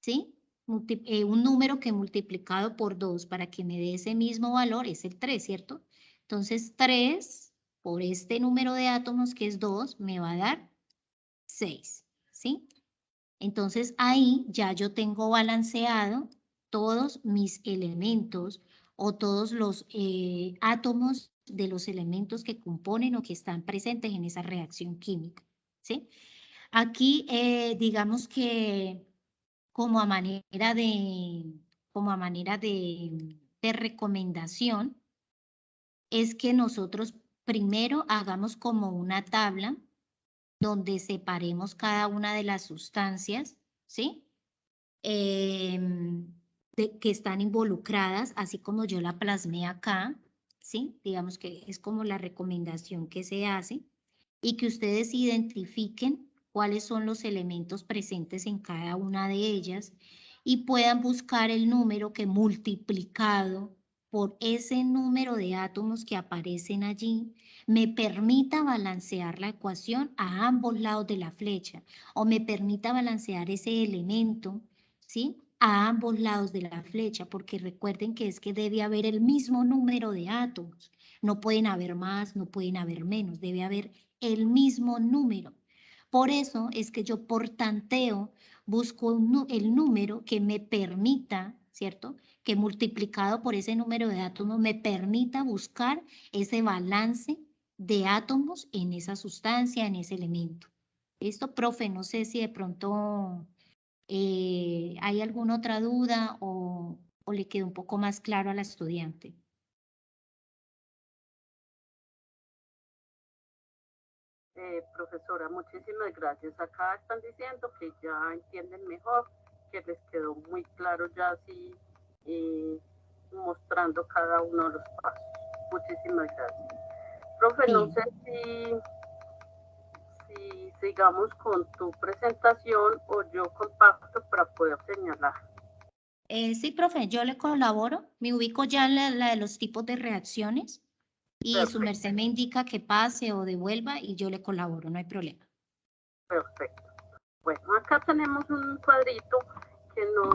¿sí? Un número que multiplicado por 2 para que me dé ese mismo valor es el 3, ¿cierto? Entonces 3 por este número de átomos que es 2 me va a dar 6, ¿sí? Entonces ahí ya yo tengo balanceado todos mis elementos o todos los átomos de los elementos que componen o que están presentes en esa reacción química, ¿sí? Aquí digamos que como a manera como a manera de recomendación, es que nosotros primero hagamos como una tabla donde separemos cada una de las sustancias, ¿sí? Que están involucradas, así como yo la plasmé acá, ¿sí? Digamos que es como la recomendación que se hace, y que ustedes identifiquen cuáles son los elementos presentes en cada una de ellas y puedan buscar el número que multiplicado por ese número de átomos que aparecen allí, me permita balancear la ecuación a ambos lados de la flecha, o me permita balancear ese elemento, ¿sí? A ambos lados de la flecha, porque recuerden que es que debe haber el mismo número de átomos. No pueden haber más, no pueden haber menos, debe haber el mismo número. Por eso es que yo por tanteo busco el número que me permita, ¿cierto? Que multiplicado por ese número de átomos me permita buscar ese balance de átomos en esa sustancia, en ese elemento. ¿Listo, profe? No sé si de pronto hay alguna otra duda o le quedó un poco más claro a la estudiante. Profesora, muchísimas gracias. Acá están diciendo que ya entienden mejor, que les quedó muy claro ya así, mostrando cada uno de los pasos. Muchísimas gracias. Profe, no Bien. sé si sigamos con tu presentación o yo comparto para poder señalar. Sí, profe, yo le colaboro. Me ubico ya en la de los tipos de reacciones y su Perfecto, merced me indica que pase o devuelva y yo le colaboro, no hay problema. perfecto. Bueno, acá tenemos un cuadrito que no,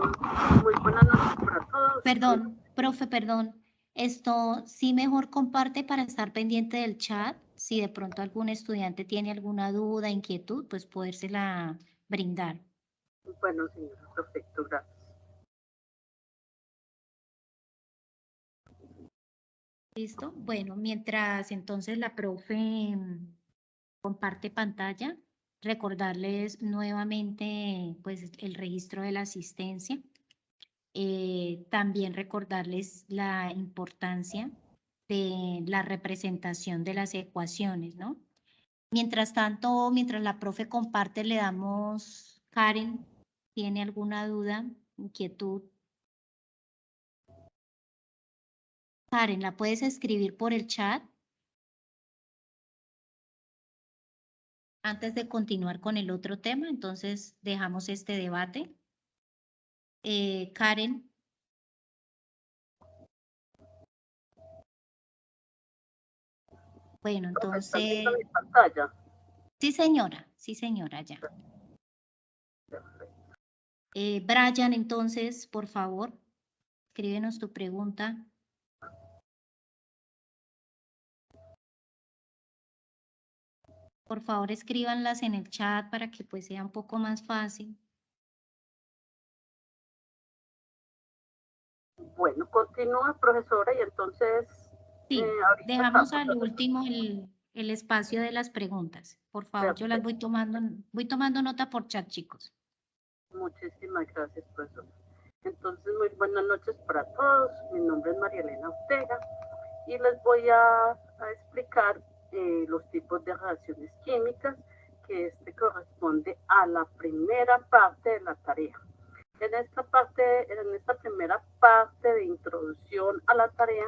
muy buenas noches para todos. Perdón, profe, perdón. Esto sí mejor comparte para estar pendiente del chat. Si de pronto algún estudiante tiene alguna duda, inquietud, pues podérsela brindar. Bueno, señora, perfecto, gracias. ¿Listo? Bueno, mientras entonces la profe comparte pantalla, recordarles nuevamente pues el registro de la asistencia. También recordarles la importancia de la representación de las ecuaciones, ¿no? Mientras tanto, mientras la profe comparte, le damos, Karen, ¿tiene alguna duda, inquietud? Karen, ¿la puedes escribir por el chat? Antes de continuar con el otro tema, entonces dejamos este debate. Karen. Bueno, ¿Están viendo entonces, mi pantalla? sí señora, ya. Brian, entonces, por favor, escríbenos tu pregunta. Por favor, escríbanlas en el chat para que pues sea un poco más fácil. Bueno, continúa, profesora, y entonces Sí, ahorita dejamos paso. al último el espacio de las preguntas. Por favor, yo las Perfecto. voy tomando nota por chat, chicos. Muchísimas gracias, profesora. Entonces, muy buenas noches para todos. Mi nombre es María Elena Ortega y les voy a explicar los tipos de reacciones químicas, que este corresponde a la primera parte de la tarea. En esta primera parte de introducción a la tarea,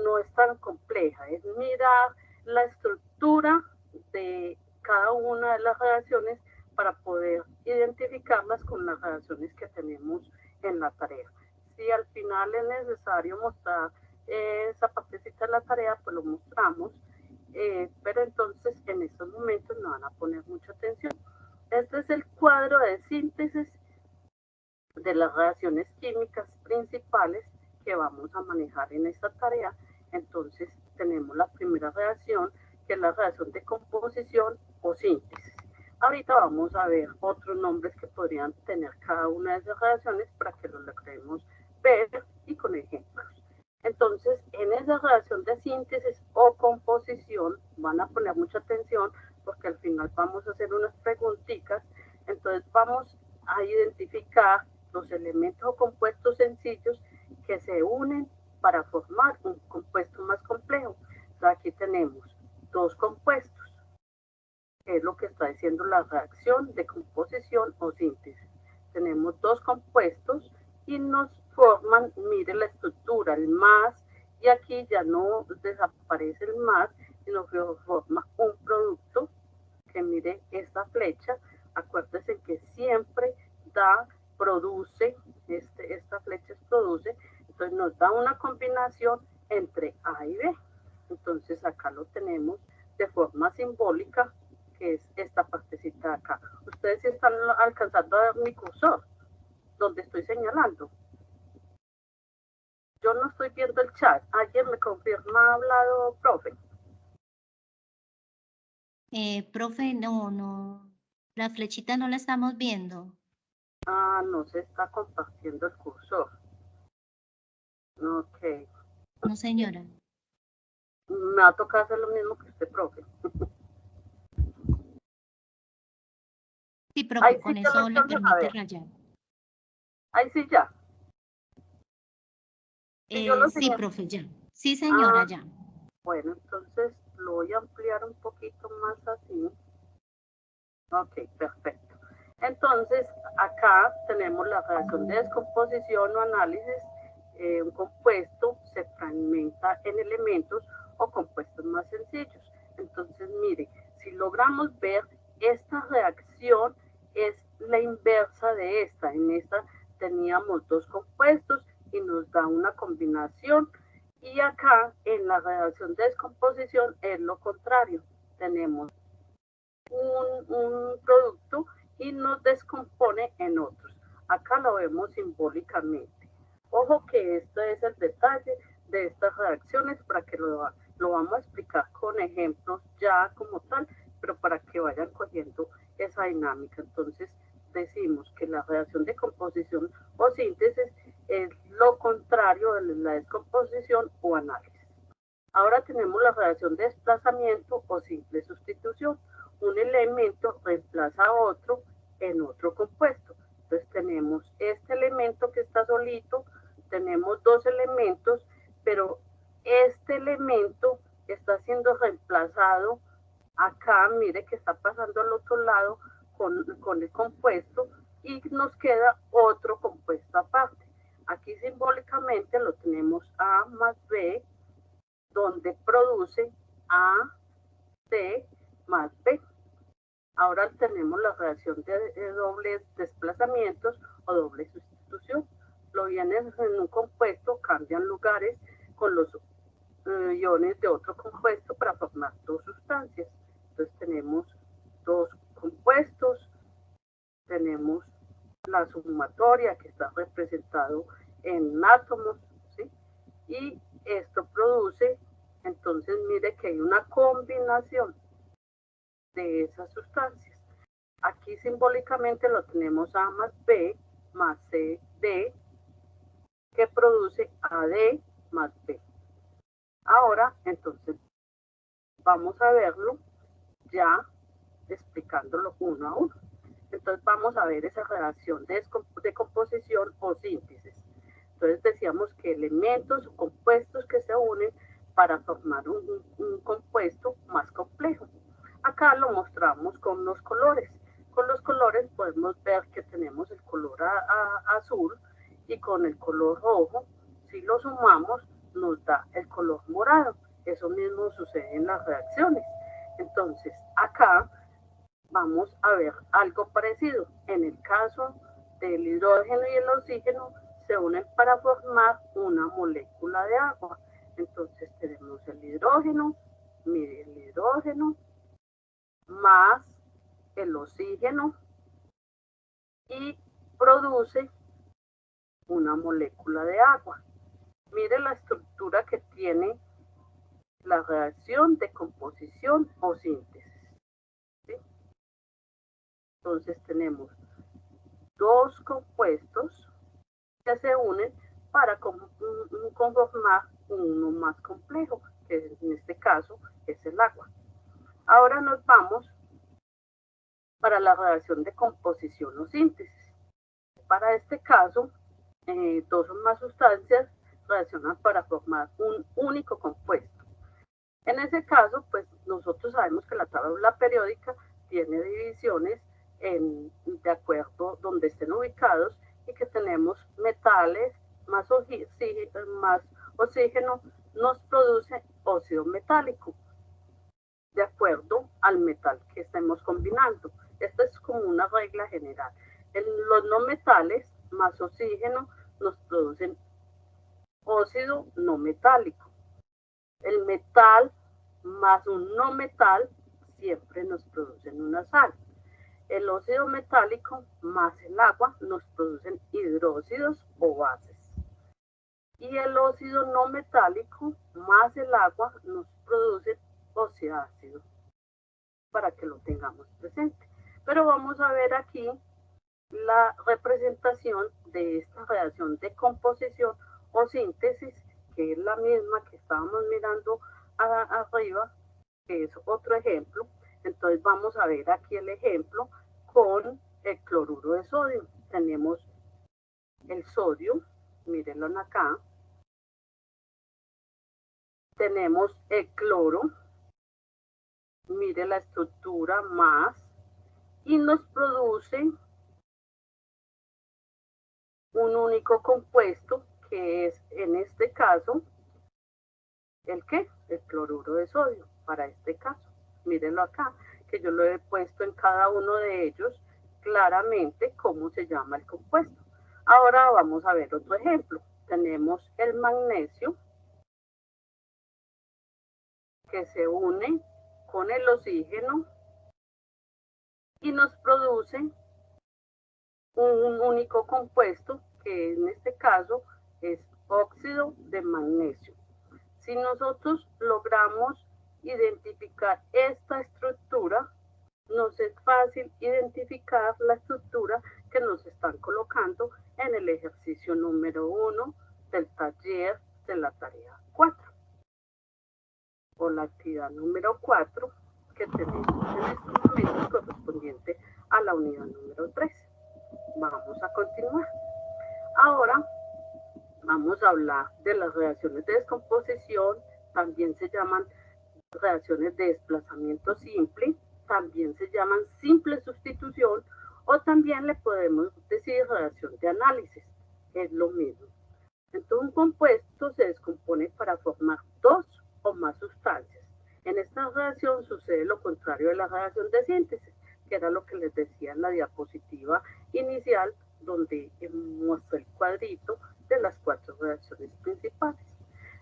no es tan compleja, es mirar la estructura de cada una de las reacciones para poder identificarlas con las reacciones que tenemos en la tarea. Si al final es necesario mostrar esa partecita de la tarea, pues lo mostramos, pero entonces en estos momentos no van a poner mucha atención. Este es el cuadro de síntesis de las reacciones químicas principales que vamos a manejar en esta tarea. Entonces tenemos la primera reacción, que es la reacción de composición o síntesis. Ahorita vamos a ver otros nombres que podrían tener cada una de esas reacciones para que los logremos ver y con ejemplos. Entonces, en esa reacción de síntesis o composición, van a poner mucha atención porque al final vamos a hacer unas preguntitas. Entonces, vamos a identificar los elementos o compuestos sencillos que se unen para formar un compuesto más complejo. Entonces, aquí tenemos dos compuestos, que es lo que está diciendo la reacción de composición o síntesis. Tenemos dos compuestos y nos forman, mire la estructura, el más, y aquí ya no desaparece el más, sino que forma un producto, que mire esta flecha, acuérdense que siempre produce, esta flecha es produce, entonces nos da una combinación entre A y B. Entonces acá lo tenemos de forma simbólica, que es esta partecita de acá. Ustedes sí están alcanzando a ver mi cursor, donde estoy señalando. Yo no estoy viendo el chat. ¿Alguien me confirma ha hablado, profe? Profe, no. La flechita no la estamos viendo. Ah, no se está compartiendo el cursor. Ok. No, señora. Me va a tocar hacer lo mismo que usted, profe. Sí, profe, ahí con sí eso le permite rayar. Ahí sí ya. Sí, profe, ya. Sí, señora, ya. Bueno, entonces lo voy a ampliar un poquito más así. Ok, perfecto. Entonces, acá tenemos la reacción de descomposición o análisis. Un compuesto se fragmenta en elementos o compuestos más sencillos. Entonces, mire, si logramos ver, esta reacción es la inversa de esta. En esta teníamos dos compuestos y nos da una combinación. Y acá, en la reacción de descomposición, es lo contrario. Tenemos un producto y nos descompone en otros. Acá lo vemos simbólicamente. Ojo que este es el detalle de estas reacciones para que lo vamos a explicar con ejemplos ya como tal, pero para que vayan cogiendo esa dinámica. Entonces decimos que la reacción de composición o síntesis es lo contrario de la descomposición o análisis. Ahora tenemos la reacción de desplazamiento o simple sustitución. Un elemento reemplaza a otro en otro compuesto. Entonces tenemos este elemento que está solito, tenemos dos elementos, pero este elemento está siendo reemplazado acá, mire que está pasando al otro lado con el compuesto y nos queda otro compuesto aparte. Aquí simbólicamente lo tenemos A más B, donde produce A, C más B. Ahora tenemos la reacción de dobles desplazamientos o doble sustitución. Los iones en un compuesto cambian lugares con los iones de otro compuesto para formar dos sustancias. Entonces tenemos dos compuestos, tenemos la sumatoria que está representado en átomos, ¿sí? Y esto produce, entonces mire que hay una combinación de esas sustancias. Aquí simbólicamente lo tenemos A más B más C, D, que produce AD más B. Ahora, entonces, vamos a verlo ya explicándolo uno a uno. Entonces vamos a ver esa relación de composición o síntesis. Entonces decíamos que elementos o compuestos que se unen para formar un compuesto más complejo. Acá lo mostramos con los colores. Con los colores podemos ver que tenemos el color azul y con el color rojo, si lo sumamos, nos da el color morado. Eso mismo sucede en las reacciones. Entonces, acá vamos a ver algo parecido. En el caso del hidrógeno y el oxígeno se unen para formar una molécula de agua. Entonces tenemos el hidrógeno, mire el hidrógeno, más el oxígeno y produce una molécula de agua. Mire la estructura que tiene la reacción de composición o síntesis. ¿Sí? Entonces tenemos dos compuestos que se unen para conformar uno más complejo, que en este caso es el agua. Ahora nos vamos para la reacción de composición o síntesis. Para este caso, dos o más sustancias reaccionan para formar un único compuesto. En ese caso, pues nosotros sabemos que la tabla periódica tiene divisiones de acuerdo donde estén ubicados y que tenemos metales más oxígeno nos produce óxido metálico de acuerdo al metal que estemos combinando. Esta es como una regla general. Los no metales más oxígeno nos producen óxido no metálico. El metal más un no metal siempre nos producen una sal. El óxido metálico más el agua nos producen hidróxidos o bases. Y el óxido no metálico más el agua nos produce oxiácido, para que lo tengamos presente. Pero vamos a ver aquí la representación de esta reacción de composición o síntesis, que es la misma que estábamos mirando arriba, que es otro ejemplo. Entonces vamos a ver aquí el ejemplo con el cloruro de sodio. Tenemos el sodio, mírenlo acá. Tenemos el cloro, mire la estructura más, y nos produce un único compuesto, que es en este caso, ¿el qué? El cloruro de sodio, para este caso. Mírenlo acá, que yo lo he puesto en cada uno de ellos claramente cómo se llama el compuesto. Ahora vamos a ver otro ejemplo. Tenemos el magnesio, que se une con el oxígeno y nos produce un único compuesto, que en este caso es óxido de magnesio. Si nosotros logramos identificar esta estructura, nos es fácil identificar la estructura que nos están colocando en el ejercicio número 1 del taller de la tarea 4, o la actividad número 4 que tenemos en este momento correspondiente a la unidad número 3. Vamos a continuar. Ahora vamos a hablar de las reacciones de descomposición. También se llaman reacciones de desplazamiento simple, también se llaman simple sustitución, o también le podemos decir reacción de análisis, es lo mismo. Entonces un compuesto se descompone para formar dos o más sustancias. En esta reacción sucede lo contrario de la reacción de síntesis, que era lo que les decía en la diapositiva inicial, donde mostré el cuadrito de las 4 reacciones principales.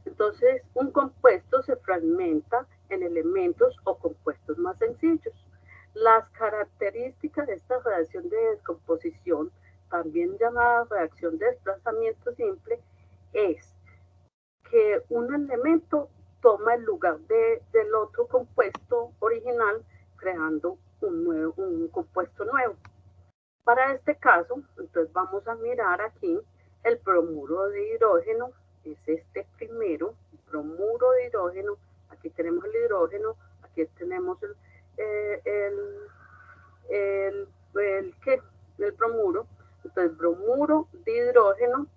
Entonces, un compuesto se fragmenta en elementos o compuestos más sencillos. Las características de esta reacción de descomposición, también llamada reacción de desplazamiento simple, es que un elemento toma el lugar del otro compuesto original, creando un compuesto nuevo. Para este caso, entonces vamos a mirar aquí el bromuro de hidrógeno, es este primero, bromuro de hidrógeno. Aquí tenemos el hidrógeno, aquí tenemos el bromuro. Entonces, bromuro de hidrógeno.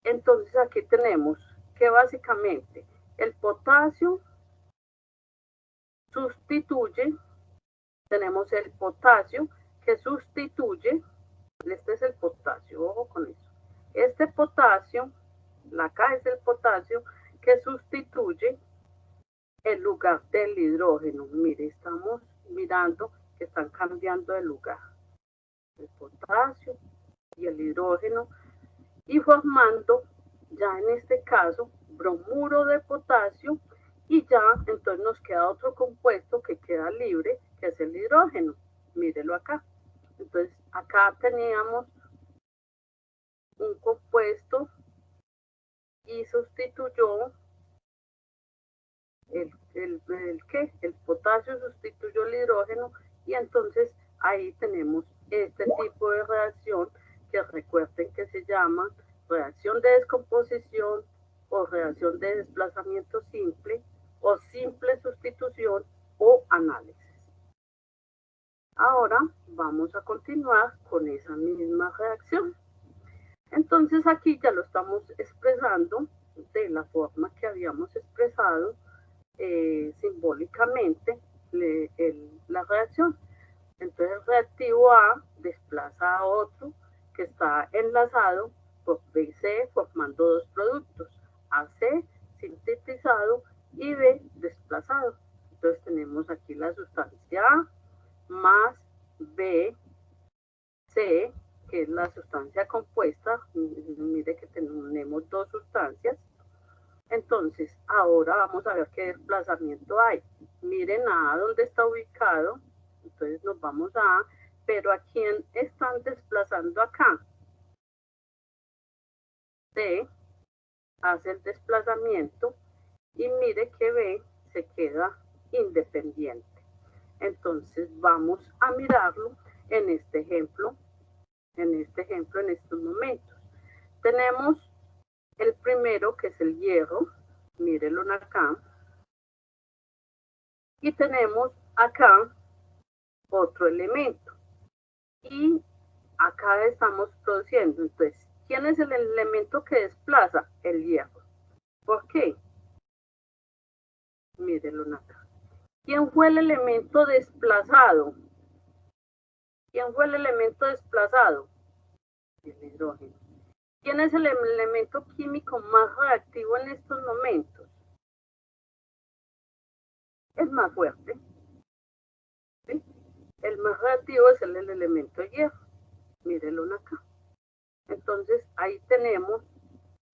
Entonces, aquí tenemos que básicamente el potasio sustituye, tenemos el potasio que sustituye, este es el potasio, ojo con eso. Este potasio, la K es el potasio que sustituye el lugar del hidrógeno. Mire, estamos mirando que están cambiando de lugar. El potasio y el hidrógeno, y formando ya en este caso bromuro de potasio, y ya entonces nos queda otro compuesto que queda libre, que es el hidrógeno. Mírelo acá. Entonces acá teníamos un compuesto y sustituyó el potasio sustituyó el hidrógeno, y entonces ahí tenemos este tipo de reacción, que recuerden que se llama reacción de descomposición o reacción de desplazamiento simple o simple sustitución o análisis. Ahora vamos a continuar con esa misma reacción. Entonces aquí ya lo estamos expresando de la forma que habíamos expresado simbólicamente la reacción. Entonces el reactivo A desplaza a otro que está enlazado por B y C formando dos productos, AC sintetizado y B desplazado. Entonces tenemos aquí la sustancia A más B, C, que es la sustancia compuesta. Mire que tenemos dos sustancias. Entonces, ahora vamos a ver qué desplazamiento hay. Miren a dónde está ubicado. Entonces nos vamos a A, pero ¿a quién están desplazando acá? C hace el desplazamiento y mire que B se queda independiente. Entonces vamos a mirarlo en este ejemplo, en estos momentos. Tenemos el primero que es el hierro, mírenlo acá, y tenemos acá otro elemento. Y acá estamos produciendo. Entonces, ¿quién es el elemento que desplaza? El hierro. ¿Por qué? Mírenlo acá. ¿Quién fue el elemento desplazado? ¿Quién fue el elemento desplazado? El hidrógeno. ¿Quién es el elemento químico más reactivo en estos momentos? El más fuerte. ¿Sí? El más reactivo es el elemento hierro. Mírenlo acá. Entonces, ahí tenemos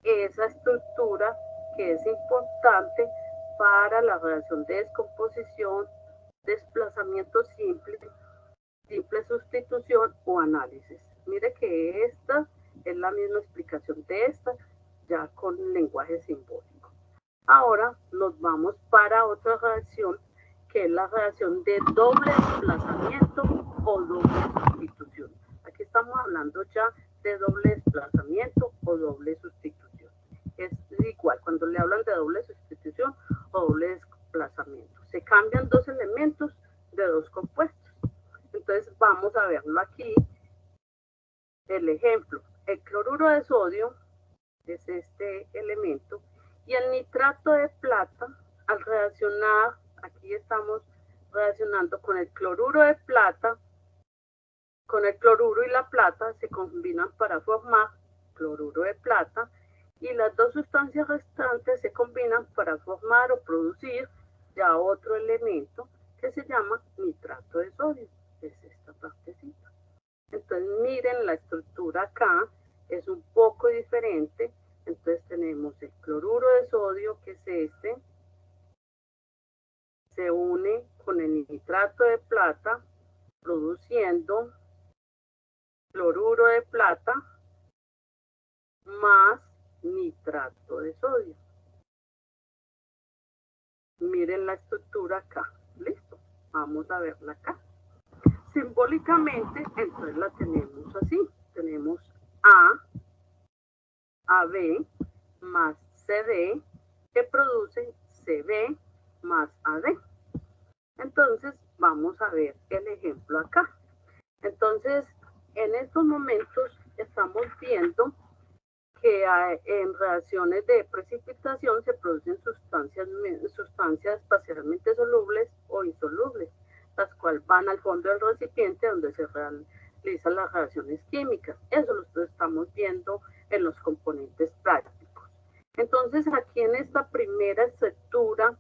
esa estructura que es importante para la reacción de descomposición, desplazamiento simple, simple sustitución o análisis. Mire que esta es la misma explicación de esta, ya con lenguaje simbólico. Ahora nos vamos para otra reacción, que es la reacción de doble desplazamiento o doble sustitución. Aquí estamos hablando ya de doble desplazamiento o doble sustitución. Es igual cuando le hablan de doble sustitución o doble desplazamiento. Se cambian dos elementos de dos compuestos. Entonces vamos a verlo aquí. El ejemplo, el cloruro de sodio es este elemento y el nitrato de plata, al reaccionar, aquí estamos reaccionando con el cloruro de plata, con el cloruro y la plata se combinan para formar cloruro de plata y las dos sustancias restantes se combinan para formar o producir ya otro elemento que se llama nitrato de sodio. Es esta partecita. Entonces miren la estructura acá, es un poco diferente. Entonces tenemos el cloruro de sodio, que es este, se une con el nitrato de plata, produciendo cloruro de plata más nitrato de sodio. Miren la estructura acá, listo, vamos a verla acá. Simbólicamente, entonces la tenemos así, tenemos AB más CD, que produce CB más AD. Entonces, vamos a ver el ejemplo acá. Entonces, en estos momentos estamos viendo que en reacciones de precipitación se producen sustancias parcialmente solubles o insolubles, las cuales van al fondo del recipiente donde se realizan las reacciones químicas. Eso lo estamos viendo en los componentes prácticos. Entonces, aquí en esta primera estructura,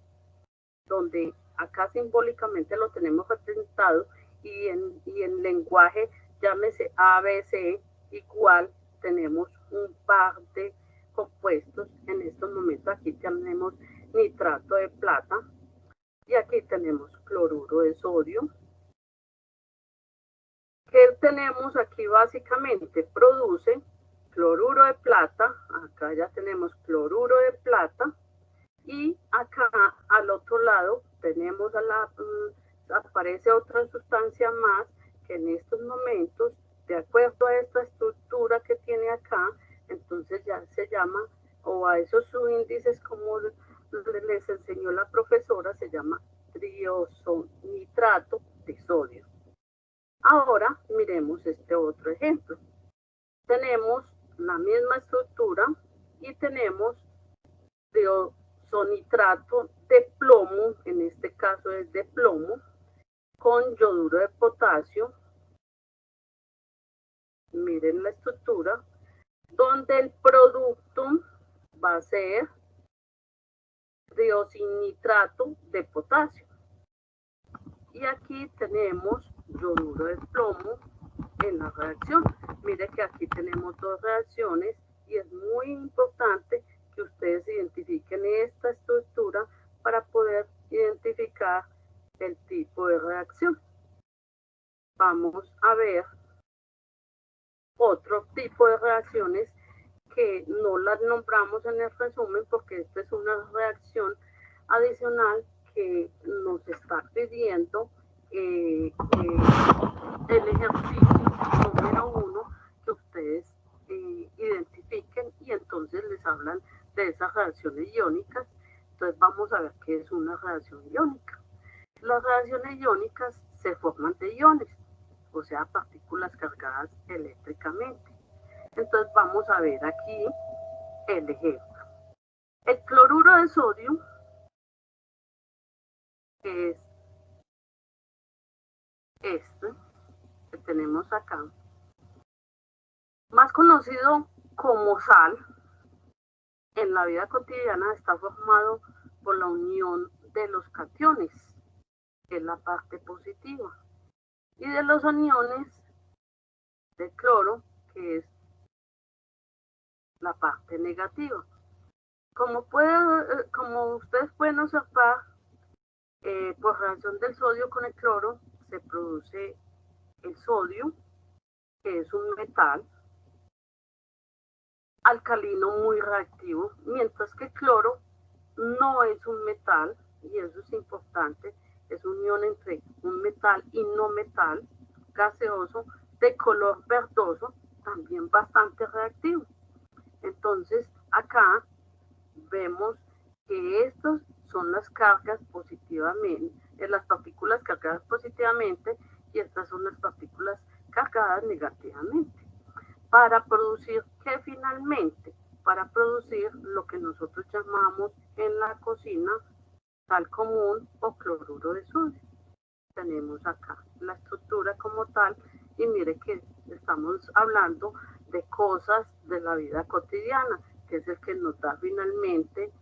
donde acá simbólicamente lo tenemos representado y en lenguaje, llámese ABC, igual tenemos un par de compuestos. En estos momentos aquí tenemos nitrato de plata y aquí tenemos cloruro de sodio. ¿Qué tenemos aquí básicamente? Produce cloruro de plata, acá ya tenemos cloruro de plata, y acá al otro lado tenemos aparece otra sustancia más que en estos momentos, de acuerdo a esta estructura que tiene acá, entonces ya se llama, o a esos subíndices como les enseñó la profesora, se llama triosonitrato de sodio. Ahora miremos este otro ejemplo. Tenemos la misma estructura y tenemos diosonitrato de plomo, en este caso es de plomo, con yoduro de potasio. Miren la estructura, donde el producto va a ser diosinitrato de potasio. Y aquí tenemos yoduro de plomo en la reacción. Mire que aquí tenemos dos reacciones y es muy importante que ustedes identifiquen esta estructura para poder identificar el tipo de reacción. Vamos a ver otro tipo de reacciones que no las nombramos en el resumen porque esta es una reacción adicional que nos está pidiendo el ejercicio número 1 que ustedes identifiquen y entonces les hablan de esas reacciones iónicas. Entonces vamos a ver qué es una reacción iónica. Las reacciones iónicas se forman de iones, o sea, partículas cargadas eléctricamente. Entonces vamos a ver aquí el ejemplo. El cloruro de sodio es este que tenemos acá, más conocido como sal. En la vida cotidiana está formado por la unión de los cationes, que es la parte positiva, y de los aniones de cloro, que es la parte negativa. Como ustedes pueden observar, por reacción del sodio con el cloro se produce el sodio, que es un metal alcalino muy reactivo, mientras que el cloro no es un metal, y eso es importante, es unión entre un metal y no metal gaseoso de color verdoso, también bastante reactivo. Entonces acá vemos que estas son las cargas positivamente, las partículas cargadas positivamente, y estas son las partículas cargadas negativamente. Para producir, ¿qué finalmente? Para producir lo que nosotros llamamos en la cocina sal común o cloruro de sodio. Tenemos acá la estructura como tal, y mire que estamos hablando de cosas de la vida cotidiana, que es el que nos da finalmente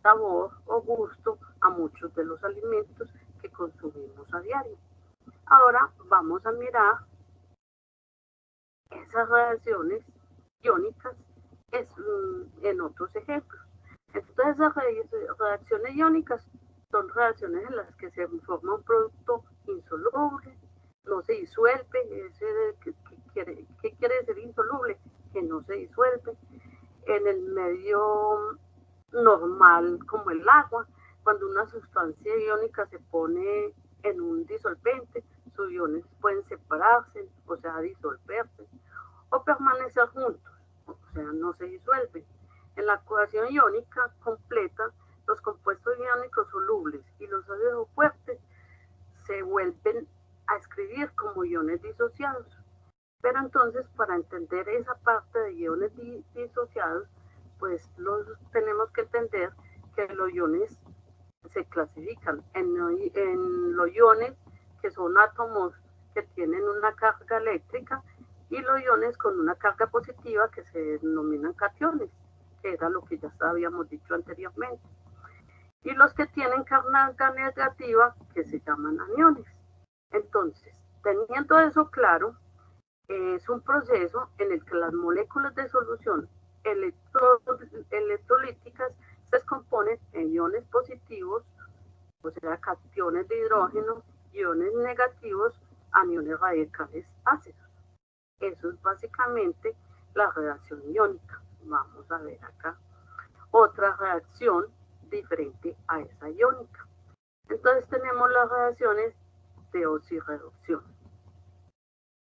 sabor o gusto a muchos de los alimentos que consumimos a diario. Ahora vamos a mirar esas reacciones iónicas en otros ejemplos. Entonces, esas reacciones iónicas son reacciones en las que se forma un producto insoluble, no se disuelve. ¿Qué quiere decir insoluble? Que no se disuelve en el medio normal, como el agua. Cuando una sustancia iónica se pone en un disolvente, sus iones pueden separarse, o sea, disolverse, o permanecer juntos, o sea, no se disuelven. En la coagulación iónica completa, los compuestos iónicos solubles y los ácidos fuertes se vuelven a escribir como iones disociados. Pero entonces, para entender esa parte de iones disociados, pues tenemos que entender que los iones se clasifican en los iones que son átomos que tienen una carga eléctrica, y los iones con una carga positiva que se denominan cationes, que era lo que ya habíamos dicho anteriormente, y los que tienen carga negativa que se llaman aniones. Entonces, teniendo eso claro, es un proceso en el que las moléculas de solución electrolíticas se descomponen en iones positivos, o sea, cationes de hidrógeno, iones negativos, aniones radicales ácidos. Eso es básicamente la reacción iónica. Vamos a ver acá otra reacción diferente a esa iónica. Entonces tenemos las reacciones de oxirreducción.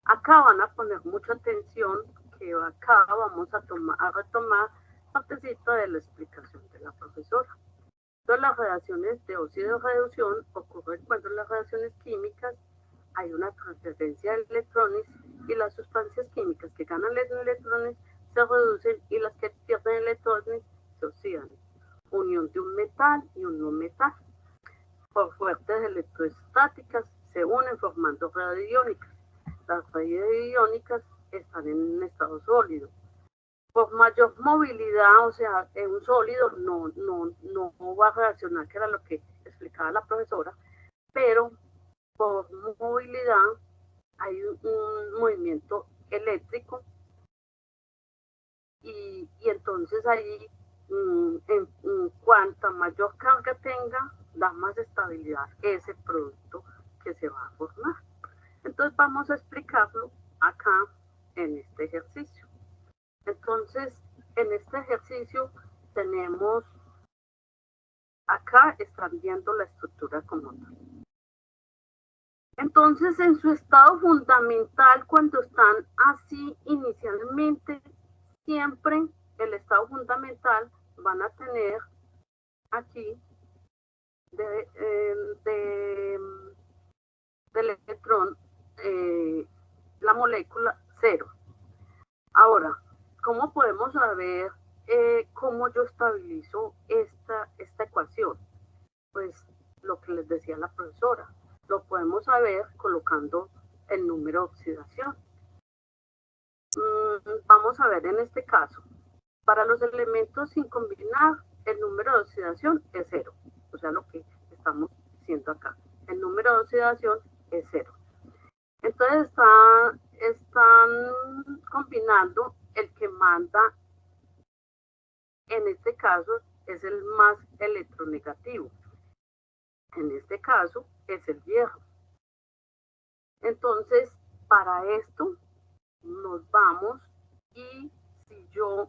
Acá van a poner mucha atención, que acá vamos a retomar partecito de la explicación de la profesora. Entonces, las reacciones de oxirreducción ocurren cuando las reacciones químicas hay una transferencia de electrones y las sustancias químicas que ganan electrones se reducen y las que pierden electrones se oxidan. Unión de un metal y un no metal. Por fuerzas electrostáticas se unen formando redes iónicas. Las redes iónicas están en un estado sólido. Por mayor movilidad, o sea, en un sólido no va a reaccionar, que era lo que explicaba la profesora, pero por movilidad hay un movimiento eléctrico y entonces ahí en cuanta mayor carga tenga, da más estabilidad ese producto que se va a formar. Entonces vamos a explicarlo acá en este ejercicio. Entonces, en este ejercicio tenemos, acá están viendo la estructura como tal. Entonces, en su estado fundamental, cuando están así inicialmente, siempre el estado fundamental van a tener aquí del electrón la molécula 0. Ahora, ¿cómo podemos saber cómo yo estabilizo esta ecuación? Pues lo que les decía la profesora, lo podemos saber colocando el número de oxidación. Vamos a ver en este caso, para los elementos sin combinar, el número de oxidación es 0, o sea, lo que estamos diciendo acá, el número de oxidación es 0. Entonces están combinando, el que manda en este caso es el más electronegativo. En este caso es el hierro. Entonces, para esto nos vamos y si yo...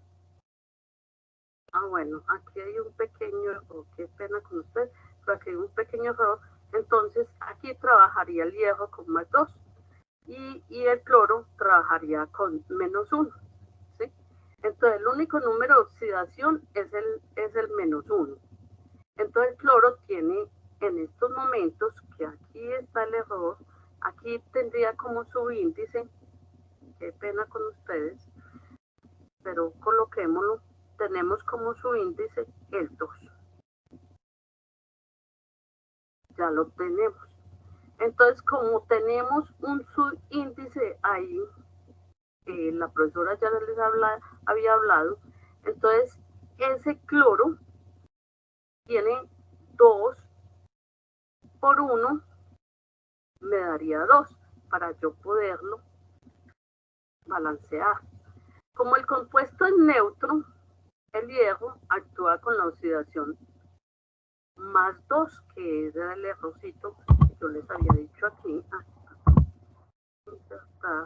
bueno, aquí hay un pequeño error, qué pena con usted, pero aquí hay un pequeño error. Entonces, aquí trabajaría el hierro con más 2 y el cloro trabajaría con menos 1. ¿Sí? Entonces, el único número de oxidación es el menos 1. Entonces, el cloro tiene en estos momentos, que aquí está el error, aquí tendría como su índice, qué pena con ustedes, pero coloquémoslo, tenemos como su índice el 2. Ya lo tenemos. Entonces, como tenemos un subíndice ahí, la profesora ya les había hablado, entonces ese cloro tiene 2 por 1, me daría 2 para yo poderlo balancear. Como el compuesto es neutro, el hierro actúa con la oxidación más 2, que es el errorcito que yo les había dicho aquí. Insertar,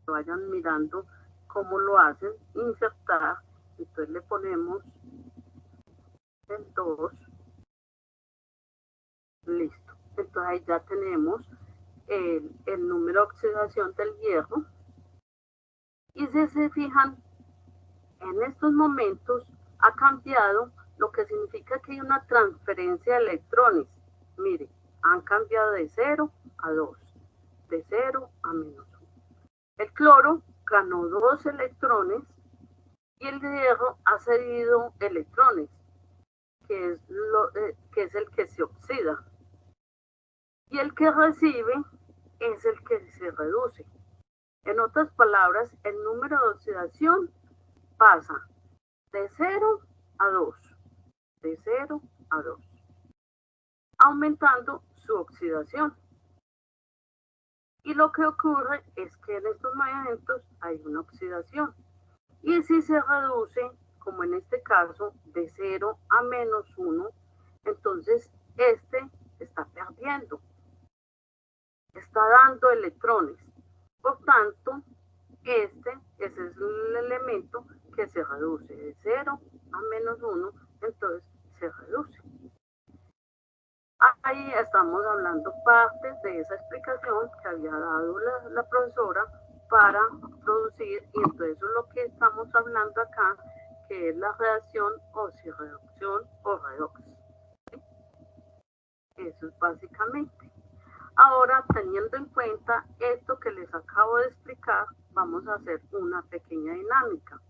vayan mirando cómo lo hacen, insertar, entonces le ponemos el 2, listo. Entonces ahí ya tenemos el número de oxidación del hierro. Y si se fijan, en estos momentos ha cambiado, lo que significa que hay una transferencia de electrones. Mire, han cambiado de 0 a 2, de 0 a menos 1. El cloro ganó 2 electrones y el hierro ha cedido electrones, que es el que se oxida. Y el que recibe es el que se reduce. En otras palabras, el número de oxidación pasa de 0 a 2, de 0 a 2, aumentando su oxidación. Y lo que ocurre es que en estos momentos hay una oxidación. Y si se reduce, como en este caso, de 0 a menos 1, entonces este está perdiendo, está dando electrones. Por tanto, ese es el elemento que se reduce de 0 a menos 1, entonces se reduce. Ahí estamos hablando partes de esa explicación que había dado la profesora para producir, y entonces eso es lo que estamos hablando acá, que es la reacción oxirreducción o redox. Eso es básicamente. Ahora, teniendo en cuenta esto que les acabo de explicar, vamos a hacer una pequeña dinámica.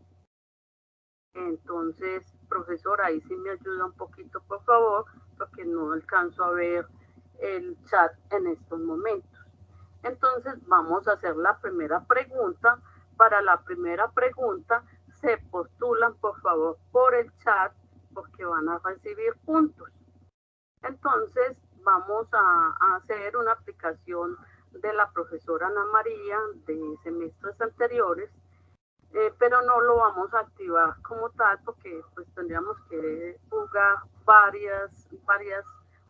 Entonces, profesora, ahí sí me ayuda un poquito, por favor, porque no alcanzo a ver el chat en estos momentos. Entonces, vamos a hacer la primera pregunta. Para la primera pregunta, se postulan, por favor, por el chat, porque van a recibir puntos. Entonces, vamos a hacer una aplicación de la profesora Ana María de semestres anteriores, pero no lo vamos a activar como tal porque pues tendríamos que jugar varias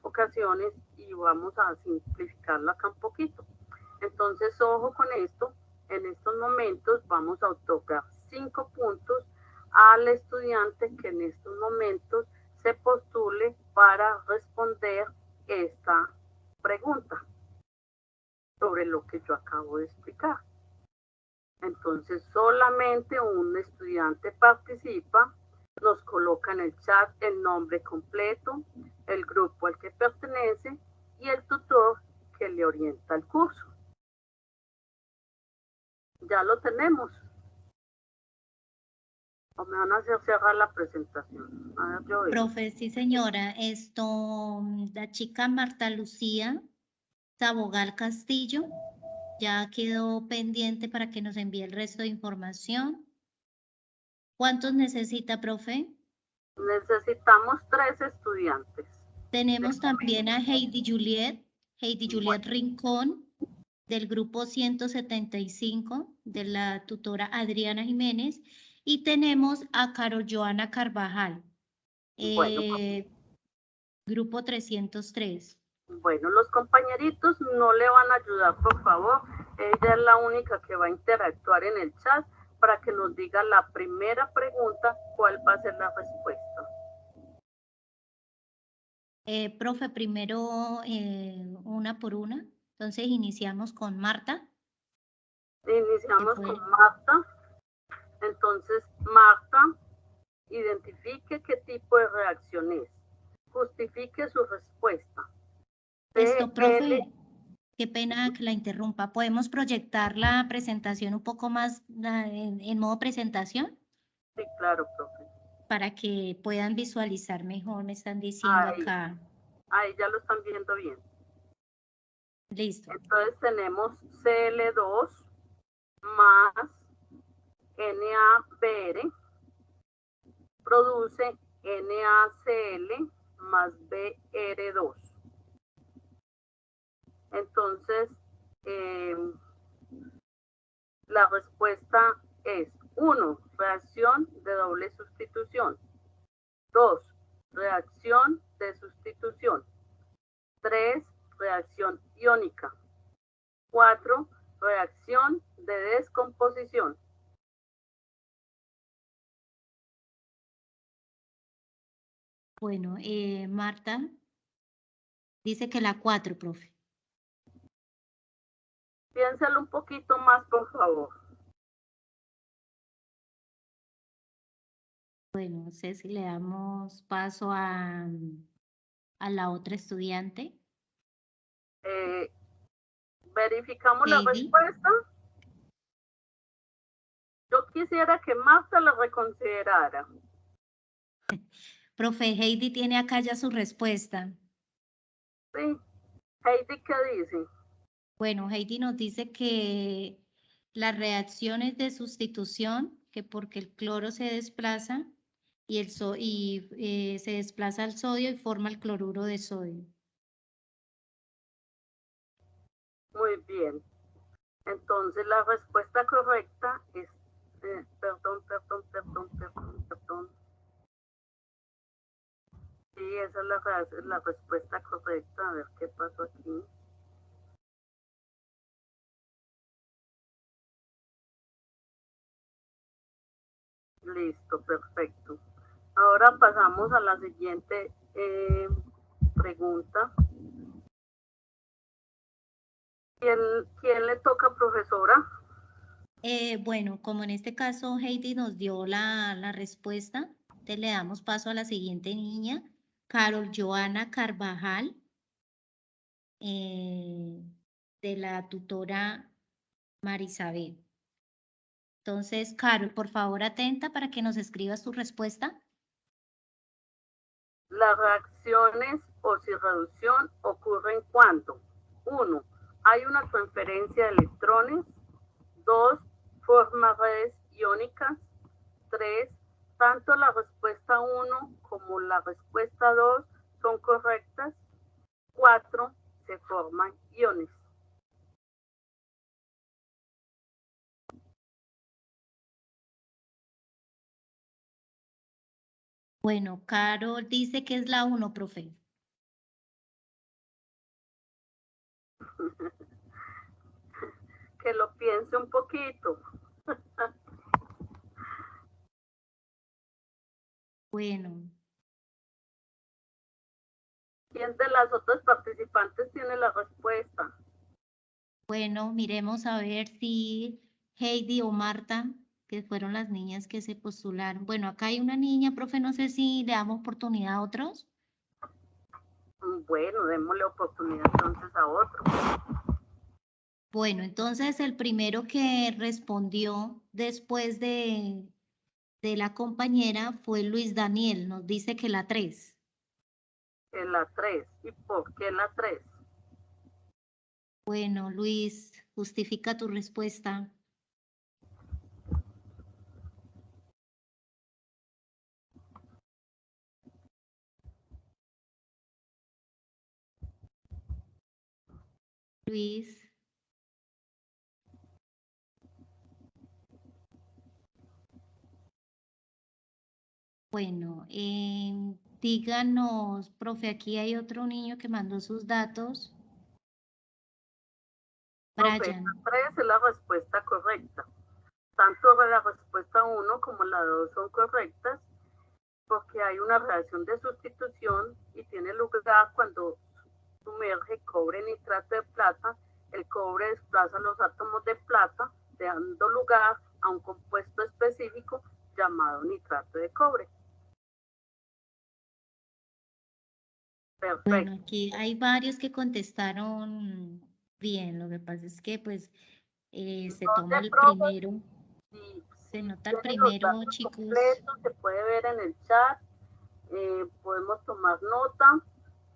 ocasiones y vamos a simplificarla acá un poquito. Entonces, ojo con esto, en estos momentos vamos a otorgar 5 puntos al estudiante que en estos momentos se postule para responder esta pregunta sobre lo que yo acabo de explicar. Entonces, solamente un estudiante participa, nos coloca en el chat el nombre completo, el grupo al que pertenece y el tutor que le orienta el curso. Ya lo tenemos. O me van a hacer cerrar la presentación. A ver, yo Profe, sí señora, la chica Marta Lucía Sabogal Castillo ya quedó pendiente para que nos envíe el resto de información. ¿Cuántos necesita, profe? Necesitamos 3 estudiantes. Tenemos también a Heidi Juliet Rincón, del grupo 175, de la tutora Adriana Jiménez, y tenemos a Carol Joana Carvajal, Bueno, grupo 303. Bueno, los compañeritos no le van a ayudar, por favor. Ella es la única que va a interactuar en el chat para que nos diga la primera pregunta, cuál va a ser la respuesta. Profe, primero una por una. Entonces iniciamos con Marta. Iniciamos con Marta. Entonces, Marta, identifique qué tipo de reacción es. Justifique su respuesta. Esto, profe, qué pena que la interrumpa. ¿Podemos proyectar la presentación un poco más en modo presentación? Sí, claro, profe. Para que puedan visualizar mejor, me están diciendo acá. Ahí ya lo están viendo bien. Listo. Entonces tenemos CL2 más NaBr produce NaCl más Br2. Entonces, la respuesta es 1, reacción de doble sustitución. 2, reacción de sustitución. 3, reacción iónica. 4, reacción de descomposición. Bueno, Marta dice que la 4, profe. Piénsalo un poquito más, por favor. Bueno, no sé si le damos paso a la otra estudiante. Verificamos la respuesta. Yo quisiera que Marta la reconsiderara. Profe, Heidi tiene acá ya su respuesta. Sí. Heidi, ¿qué dice? Bueno, Heidi nos dice que las reacciones de sustitución, que porque el cloro se desplaza y se desplaza al sodio y forma el cloruro de sodio. Muy bien. Entonces la respuesta correcta es, perdón. Sí, esa es la respuesta correcta. A ver qué pasó aquí. Listo, perfecto. Ahora pasamos a la siguiente pregunta. ¿Quién le toca, profesora? Bueno, como en este caso Heidi nos dio la respuesta, entonces le damos paso a la siguiente niña, Carol Joana Carvajal, de la tutora Marisabel. Entonces, Carol, por favor, atenta para que nos escribas tu respuesta. Las reacciones oxirreducción ocurren cuando 1. Hay una transferencia de electrones. 2. Forma redes iónicas. 3. Tanto la respuesta 1 como la respuesta 2 son correctas. 4. Se forman iones. Bueno, Carol dice que es la 1, profe. Que lo piense un poquito. Bueno. ¿Quién de las otras participantes tiene la respuesta? Bueno, miremos a ver si Heidi o Marta, que fueron las niñas que se postularon. Bueno, acá hay una niña, profe, no sé si le damos oportunidad a otros. Bueno, démosle oportunidad entonces a otro. Bueno, entonces el primero que respondió después de la compañera fue Luis Daniel, nos dice que la 3. Que la 3. ¿Y por qué la 3? Bueno, Luis, justifica tu respuesta. Luis. Bueno, díganos, profe, aquí hay otro niño que mandó sus datos. Profe, Brian. la 3 es la respuesta correcta. Tanto la respuesta 1 como la 2 son correctas porque hay una reacción de sustitución y tiene lugar cuando sumerge cobre nitrato de plata. El cobre desplaza los átomos de plata, dando lugar a un compuesto específico llamado nitrato de cobre. Perfecto. Bueno, aquí hay varios que contestaron bien. Lo que pasa es que pues se toma el primero. Se nota el primero, chicos. Completos, se puede ver en el chat. Podemos tomar nota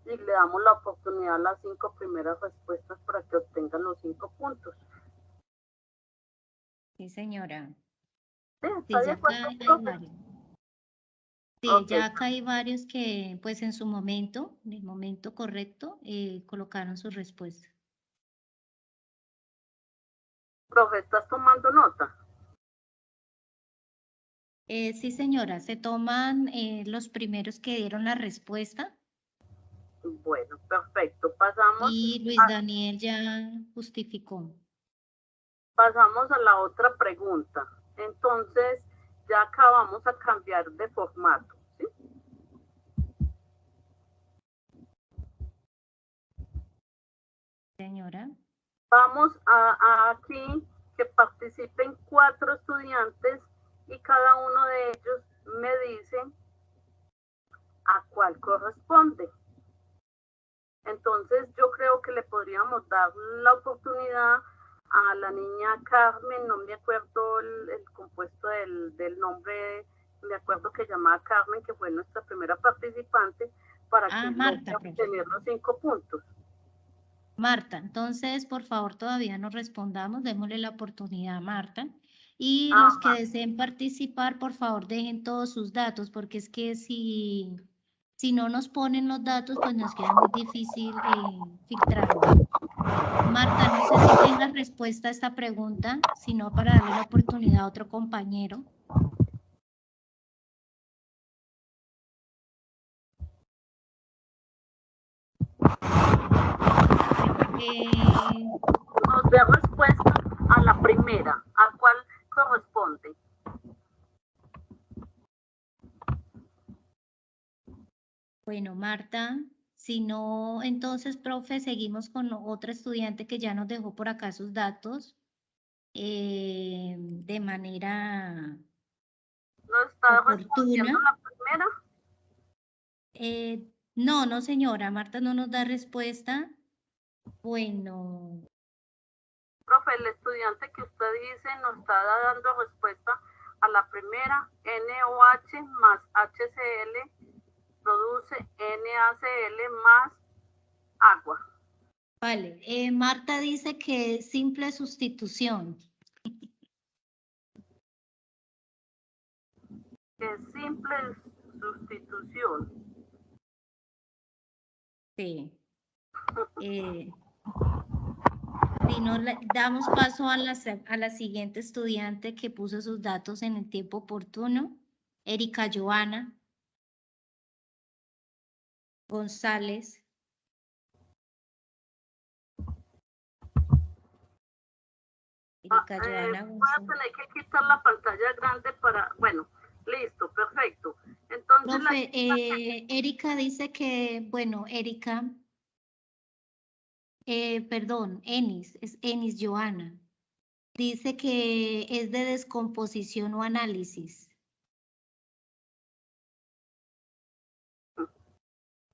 y le damos la oportunidad a las 5 primeras respuestas para que obtengan los 5 puntos. Sí, señora. Sí, Sí, ¿está de ya acuerdo, acá hay profe? varios. Sí, Okay. ya acá hay varios que pues en su momento, en el momento correcto, colocaron su respuesta. Profe, ¿estás tomando nota? Sí, señora, se toman los primeros que dieron la respuesta. Bueno, perfecto. Pasamos. Y Luis Daniel ya justificó. Pasamos a la otra pregunta. Entonces, ya acá vamos a cambiar de formato, ¿sí? Señora. Vamos a aquí que participen 4 estudiantes y cada uno de ellos me dice a cuál corresponde. Entonces yo creo que le podríamos dar la oportunidad a la niña Carmen, no me acuerdo el compuesto del nombre, me acuerdo que llamaba Carmen, que fue nuestra primera participante, para que Marta, logre obtener los 5 puntos. Marta, entonces por favor todavía no respondamos, démosle la oportunidad a Marta. Y los que deseen participar, por favor dejen todos sus datos, porque es que si no nos ponen los datos, pues nos queda muy difícil filtrarlos. Marta, no sé si tengas respuesta a esta pregunta, sino para darle la oportunidad a otro compañero. Nos dé respuesta a la primera, ¿a cuál corresponde? Bueno, Marta, si no, entonces, profe, seguimos con otra estudiante que ya nos dejó por acá sus datos de manera ¿No está oportuna. respondiendo la primera? No, señora, Marta no nos da respuesta. Bueno, Profe, el estudiante que usted dice nos está dando respuesta a la primera, NOH más HCl produce NaCl más agua. vale. Marta dice que es simple sustitución. Es simple sustitución. Sí. Si no, damos paso a la siguiente estudiante que puso sus datos en el tiempo oportuno, Erika Joana González. Erika Joana Voy a González. tener que quitar la pantalla grande para, bueno, listo, perfecto. Entonces, Profe, Erika dice que, bueno, Erika, perdón, es Enis Joana. Dice que es de descomposición o análisis.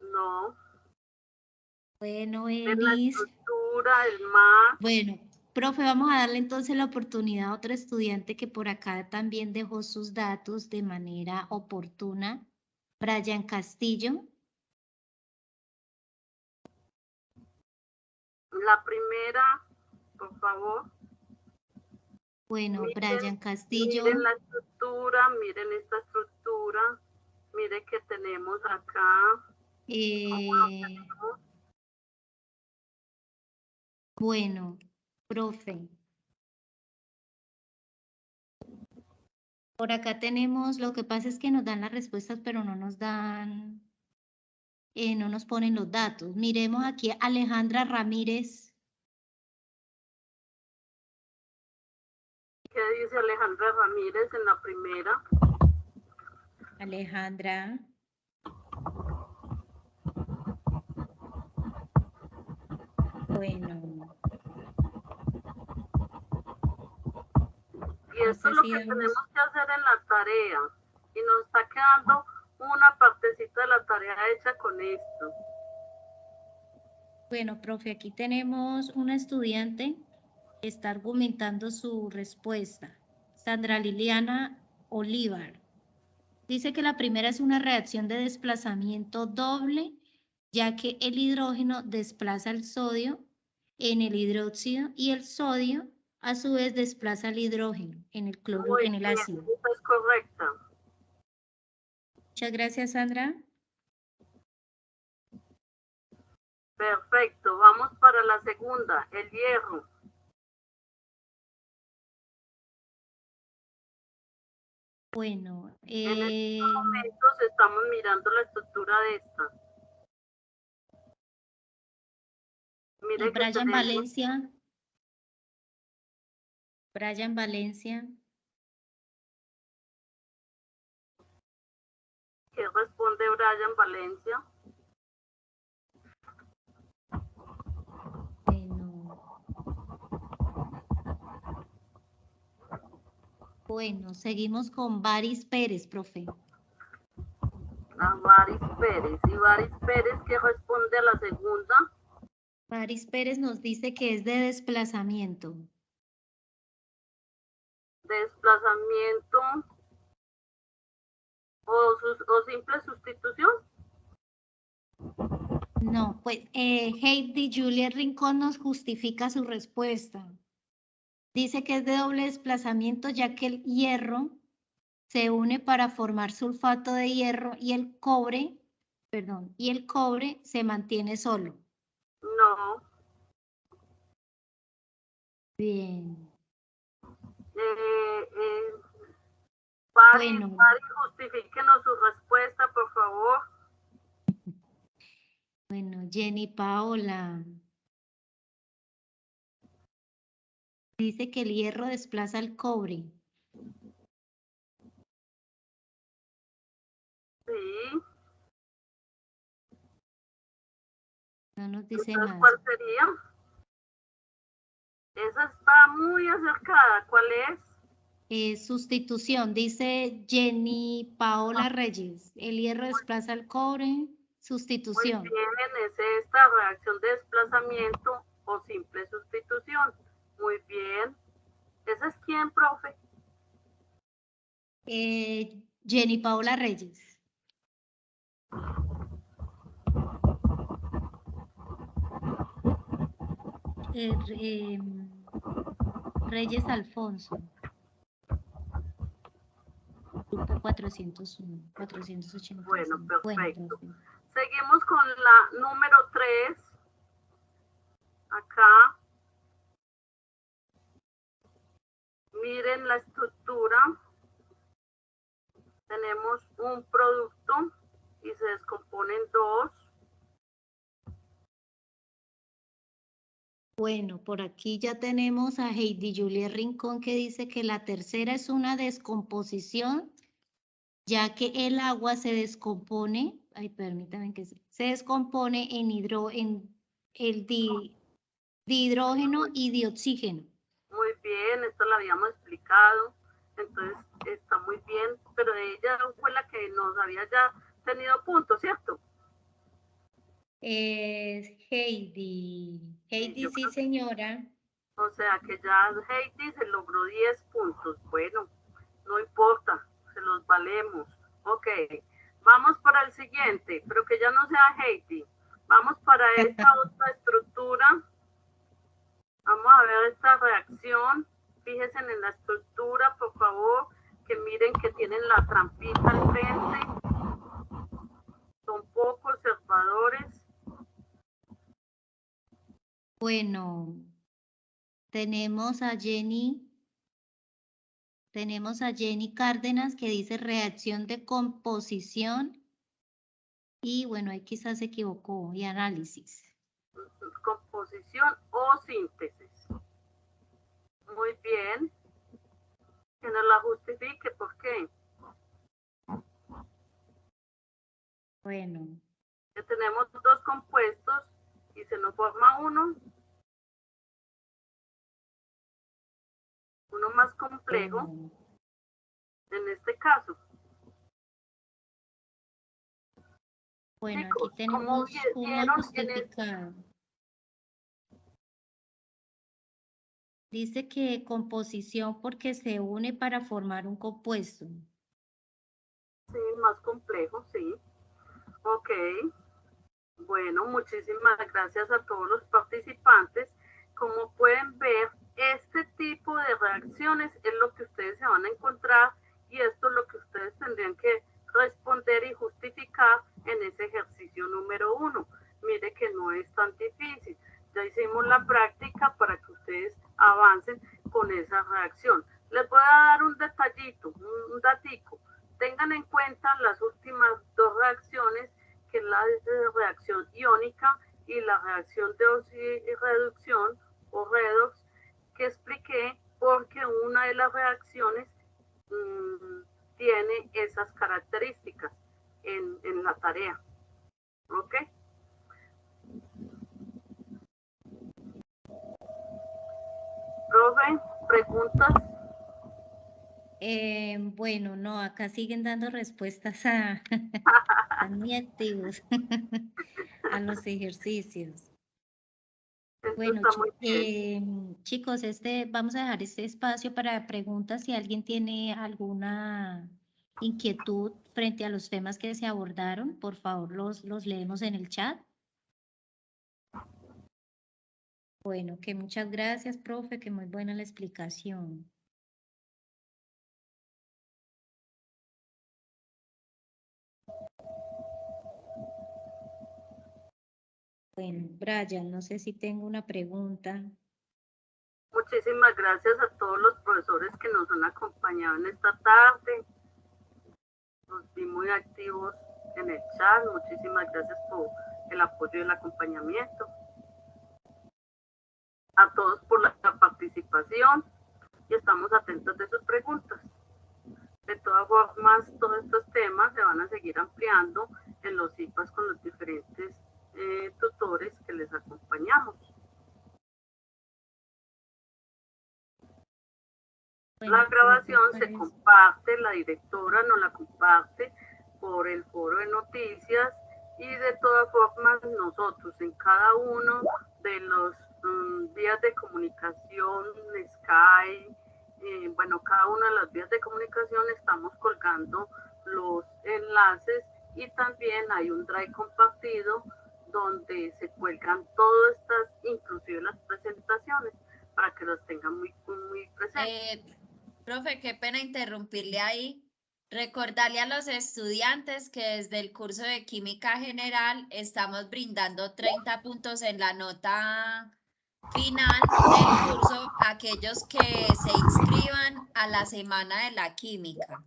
no, Bueno, es la Enis. estructura, el más. Bueno, profe, vamos a darle entonces la oportunidad a otro estudiante que por acá también dejó sus datos de manera oportuna. Brian Castillo. La primera, por favor. Bueno, Brian Castillo. Miren la estructura, miren esta estructura, miren que tenemos acá. Bueno, profe. Por acá tenemos, lo que pasa es que nos dan las respuestas, pero no nos dan, no nos ponen los datos. Miremos aquí a Alejandra Ramírez. ¿Qué dice Alejandra Ramírez en la primera? Alejandra. Bueno. Y esto es lo que tenemos que hacer en la tarea. Y nos está quedando una partecita de la tarea hecha con esto. Bueno, profe, aquí tenemos una estudiante que está argumentando su respuesta. Sandra Liliana Olivar. Dice que la primera es una reacción de desplazamiento doble, ya que el hidrógeno desplaza el sodio en el hidróxido y el sodio a su vez desplaza el hidrógeno en el cloro, en el ácido. Esa es correcta. Muchas gracias, Sandra. Perfecto, vamos para la segunda, el hierro. Bueno, en estos momentos estamos mirando la estructura de esta. Mire Brian Valencia. Brian Valencia. ¿Qué responde Brian Valencia? Bueno, seguimos con Baris Pérez, profe. Baris Pérez. ¿Y Baris Pérez qué responde a la segunda? Baris Pérez nos dice que es de desplazamiento. Desplazamiento o simple sustitución. No, pues Heidi Julia Rincón nos justifica su respuesta. Dice que es de doble desplazamiento ya que el hierro se une para formar sulfato de hierro y el cobre, se mantiene solo. No. Bien. Baris, justifíquenos su respuesta, por favor. Bueno, Jenny Paola. Dice que el hierro desplaza el cobre. Sí. No nos dice Entonces, más. ¿cuál sería? Esa está muy acercada. ¿Cuál es? Sustitución, dice Jenny Paola Reyes. El hierro desplaza el cobre. Sustitución. Muy bien, es esta reacción de desplazamiento o simple sustitución. Muy bien. ¿Esa es quién, profe? Jenny Paola Reyes. Reyes Alfonso. Grupo 401, 485. Bueno, perfecto. Bueno, seguimos con la número 3. Acá. Miren la estructura. Tenemos un producto y se descompone en dos. Bueno, por aquí ya tenemos a Heidi Julia Rincón que dice que la tercera es una descomposición, ya que el agua se descompone, permítanme que se descompone en el dihidrógeno y de oxígeno. Muy bien, esto lo habíamos explicado, entonces está muy bien, pero ella fue la que nos había ya tenido puntos, ¿cierto? Heidi, sí señora. O sea que ya Heidi se logró 10 puntos. Bueno, no importa, se los valemos. Ok, vamos para el siguiente, pero que ya no sea Heidi. Vamos para esta otra estructura. Vamos a ver esta reacción. Fíjense en la estructura, por favor, que miren que tienen la trampita al frente. Son poco observadores. Bueno, tenemos a Jenny Cárdenas que dice reacción de composición y bueno, ahí quizás se equivocó, y análisis. Composición o síntesis. Muy bien. Que nos la justifique, ¿por qué? Bueno. Que tenemos dos compuestos y se nos forma uno más complejo, en este caso. Bueno, chicos, aquí tenemos uno justificado. Dice que composición porque se une para formar un compuesto. Sí, más complejo, sí. Ok. Bueno, muchísimas gracias a todos los participantes. Como pueden ver, este tipo de reacciones es lo que ustedes se van a encontrar y esto es lo que ustedes tendrían que responder y justificar en ese ejercicio número 1. Mire que no es tan difícil. Ya hicimos la práctica para que ustedes avancen con esa reacción. Les voy a dar un detallito, un datico. Tengan en cuenta las últimas dos reacciones, que es la reacción iónica y la reacción de reducción o redox que expliqué, porque una de las reacciones tiene esas características en la tarea. ¿Ok? Profe, ¿preguntas? Bueno, no, acá siguen dando respuestas a... Están muy activos a los ejercicios. Bueno, chicos, vamos a dejar este espacio para preguntas. Si alguien tiene alguna inquietud frente a los temas que se abordaron, por favor los leemos en el chat. Bueno, que muchas gracias, profe, que muy buena la explicación. Bueno, Brian, no sé si tengo una pregunta. Muchísimas gracias a todos los profesores que nos han acompañado en esta tarde. Los vi muy activos en el chat. Muchísimas gracias por el apoyo y el acompañamiento. A todos por la participación y estamos atentos de sus preguntas. De todas formas, todos estos temas se van a seguir ampliando en los IPAs con los diferentes tutores que les acompañamos. Bueno, la grabación se comparte, la directora nos la comparte por el foro de noticias Y de todas formas, nosotros en cada uno de los vías de comunicación, Skype, bueno, cada una de las vías de comunicación estamos colgando los enlaces y también hay un drive compartido donde se cuelgan todas estas, inclusive las presentaciones, para que las tengan muy presentes. Profe, qué pena interrumpirle ahí. Recordarle a los estudiantes que desde el curso de Química General estamos brindando 30 puntos en la nota final del curso a aquellos que se inscriban a la Semana de la Química.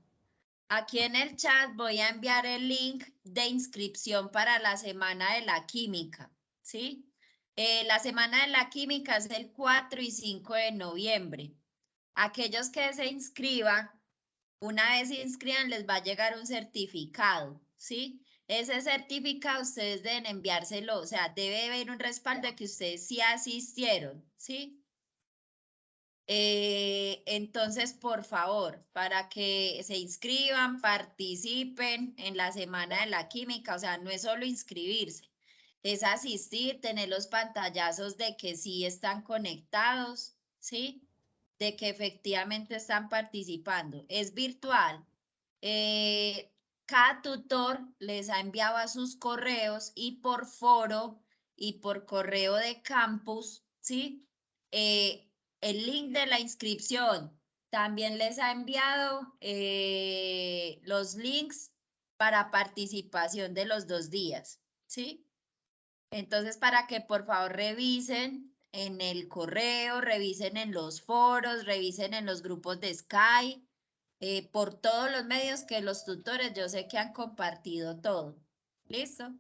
Aquí en el chat voy a enviar el link de inscripción para la Semana de la Química, ¿sí? La Semana de la Química es el 4 y 5 de noviembre. Aquellos que se inscriban, una vez se inscriban, les va a llegar un certificado, ¿sí? Ese certificado ustedes deben enviárselo, o sea, debe haber un respaldo de que ustedes sí asistieron, ¿sí? Entonces, por favor, para que se inscriban, participen en la Semana de la Química, o sea, no es solo inscribirse, es asistir, tener los pantallazos de que sí están conectados, ¿sí? De que efectivamente están participando. Es virtual. Cada tutor les ha enviado a sus correos y por foro y por correo de campus, ¿sí? El link de la inscripción. También les ha enviado los links para participación de los 2 días, ¿sí? Entonces, para que por favor revisen en el correo, revisen en los foros, revisen en los grupos de Skype, por todos los medios que los tutores yo sé que han compartido todo. ¿Listo?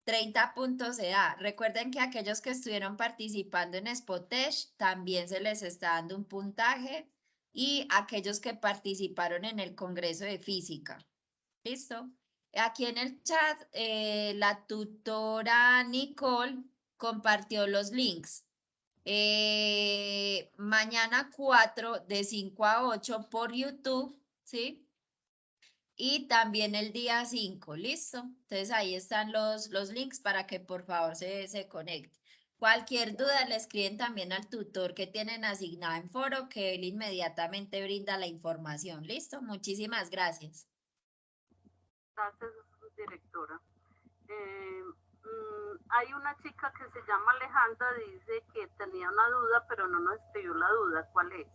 30 puntos se da. Recuerden que aquellos que estuvieron participando en Spotech también se les está dando un puntaje y aquellos que participaron en el Congreso de Física. ¿Listo? Aquí en el chat, la tutora Nicole compartió los links. Mañana 4 de 5 a 8 por YouTube, ¿sí? Y también el día 5, ¿listo? Entonces ahí están los links para que por favor se conecte. Cualquier duda le escriben también al tutor que tienen asignado en foro, que él inmediatamente brinda la información. ¿Listo? Muchísimas gracias. Gracias, directora. Hay una chica que se llama Alejandra, dice que tenía una duda, pero no nos escribió la duda. ¿Cuál es?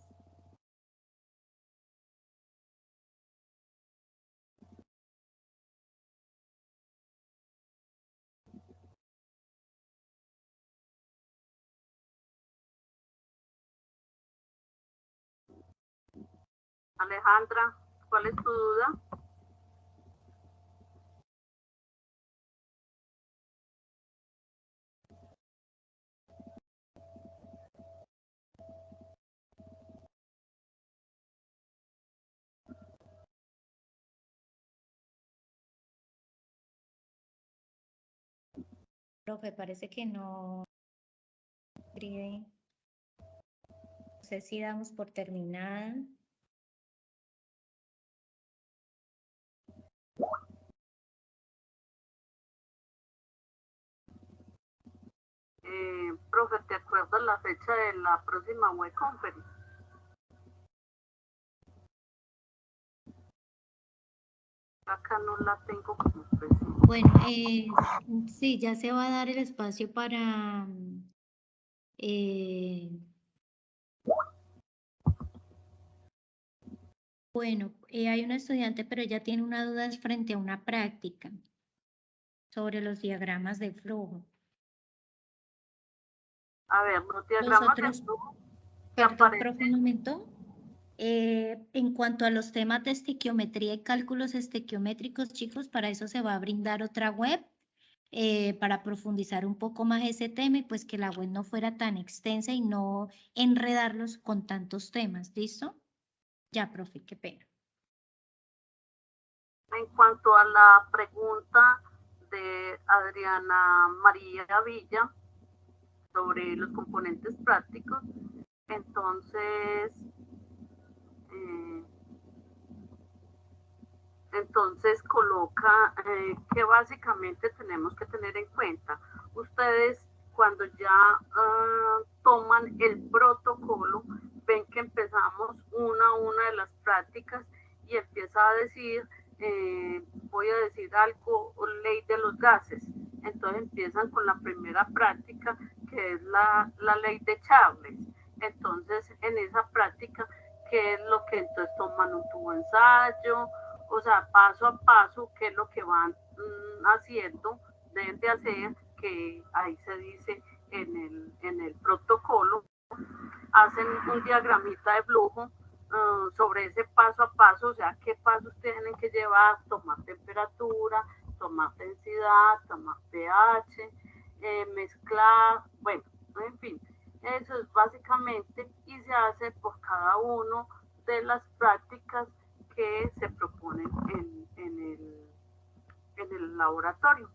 Alejandra, ¿cuál es tu duda? Profe, parece que no escribe. No sé si damos por terminada. Profe, ¿te acuerdas la fecha de la próxima web conference? Acá no la tengo como presente. Bueno, sí, ya se va a dar el espacio para bueno, hay una estudiante, pero ella tiene una duda frente a una práctica sobre los diagramas de flujo. A ver, los diagramas de flujo. Perdón, profe, un momento. En cuanto a los temas de estequiometría y cálculos estequiométricos, chicos, para eso se va a brindar otra web para profundizar un poco más ese tema y pues que la web no fuera tan extensa y no enredarlos con tantos temas, ¿listo? Ya, profe, qué pena. En cuanto a la pregunta de Adriana María Villa sobre los componentes prácticos, entonces Entonces coloca que básicamente tenemos que tener en cuenta. Ustedes cuando ya toman el protocolo, ven que empezamos una a una de las prácticas y empieza a decir, voy a decir algo, ley de los gases. Entonces empiezan con la primera práctica, que es la ley de Charles. Entonces en esa práctica, ¿qué es lo que entonces toman un tubo de ensayo? O sea, paso a paso, qué es lo que van haciendo, deben de hacer, que ahí se dice en el protocolo, hacen un diagramita de flujo sobre ese paso a paso, o sea, qué pasos tienen que llevar, tomar temperatura, tomar densidad, tomar pH, mezclar, bueno, en fin, eso es básicamente, y se hace por cada uno de las prácticas que se proponen en el laboratorio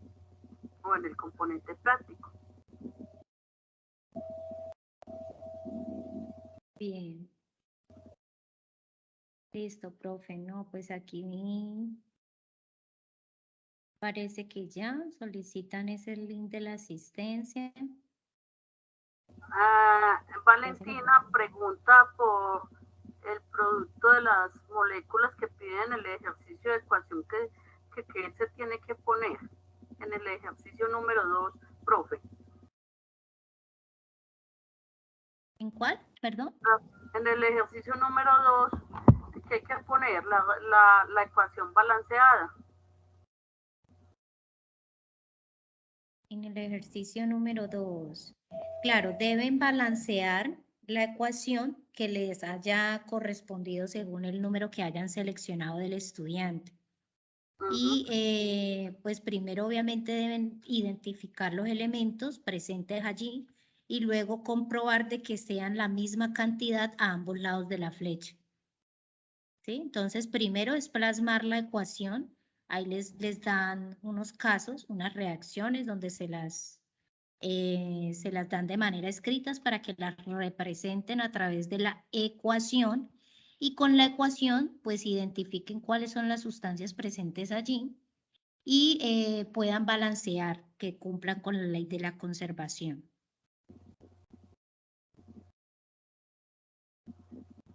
o en el componente práctico. Bien. Listo, profe. No, pues aquí parece que ya solicitan ese link de la asistencia. Valentina pregunta por el producto de las moléculas que piden el ejercicio de ecuación que se tiene que poner en el ejercicio número 2, profe. ¿En cuál? Perdón. En el ejercicio número 2, que hay que poner la ecuación balanceada. En el ejercicio número 2. Claro, deben balancear la ecuación que les haya correspondido según el número que hayan seleccionado del estudiante. Y pues primero obviamente deben identificar los elementos presentes allí y luego comprobar de que sean la misma cantidad a ambos lados de la flecha. ¿Sí? Entonces primero es plasmar la ecuación, ahí les dan unos casos, unas reacciones donde se las dan de manera escritas para que las representen a través de la ecuación y con la ecuación pues identifiquen cuáles son las sustancias presentes allí y puedan balancear, que cumplan con la ley de la conservación.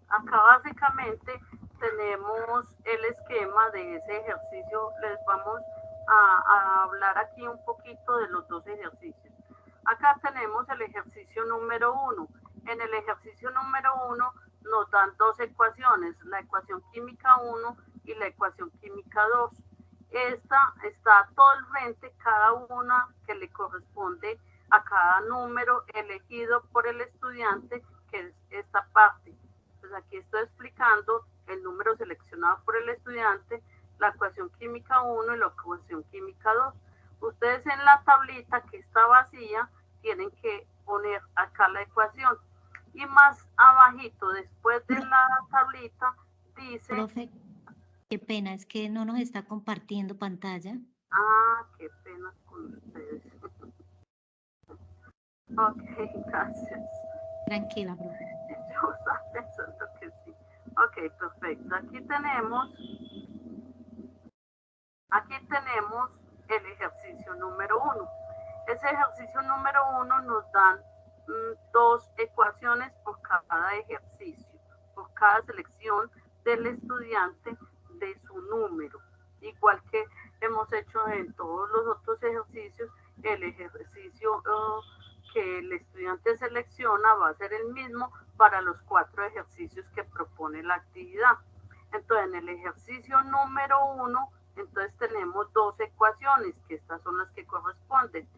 Acá básicamente tenemos el esquema de ese ejercicio. Les vamos a hablar aquí un poquito de los dos ejercicios. Acá tenemos el ejercicio número 1. En el ejercicio número 1 nos dan dos ecuaciones, la ecuación química 1 y la ecuación química 2. Esta está todo el frente, cada una que le corresponde a cada número elegido por el estudiante, que es esta parte. Pues aquí estoy explicando el número seleccionado por el estudiante, la ecuación química 1 y la ecuación química 2. Ustedes en la tablita que está vacía tienen que poner acá la ecuación. Y más abajito, después de la tablita, dice... Profe, qué pena, es que no nos está compartiendo pantalla. Ah, qué pena con ustedes. Ok, gracias. Tranquila, profe. Yo estaba pensando que sí. Ok, perfecto. Aquí tenemos el ejercicio número 1. Ese ejercicio número 1 nos dan dos ecuaciones por cada ejercicio, por cada selección del estudiante de su número. Igual que hemos hecho en todos los otros ejercicios, el ejercicio que el estudiante selecciona va a ser el mismo para los 4 ejercicios que propone la actividad. Entonces, en el ejercicio número 1, entonces tenemos dos ecuaciones, que estas son las que corresponden.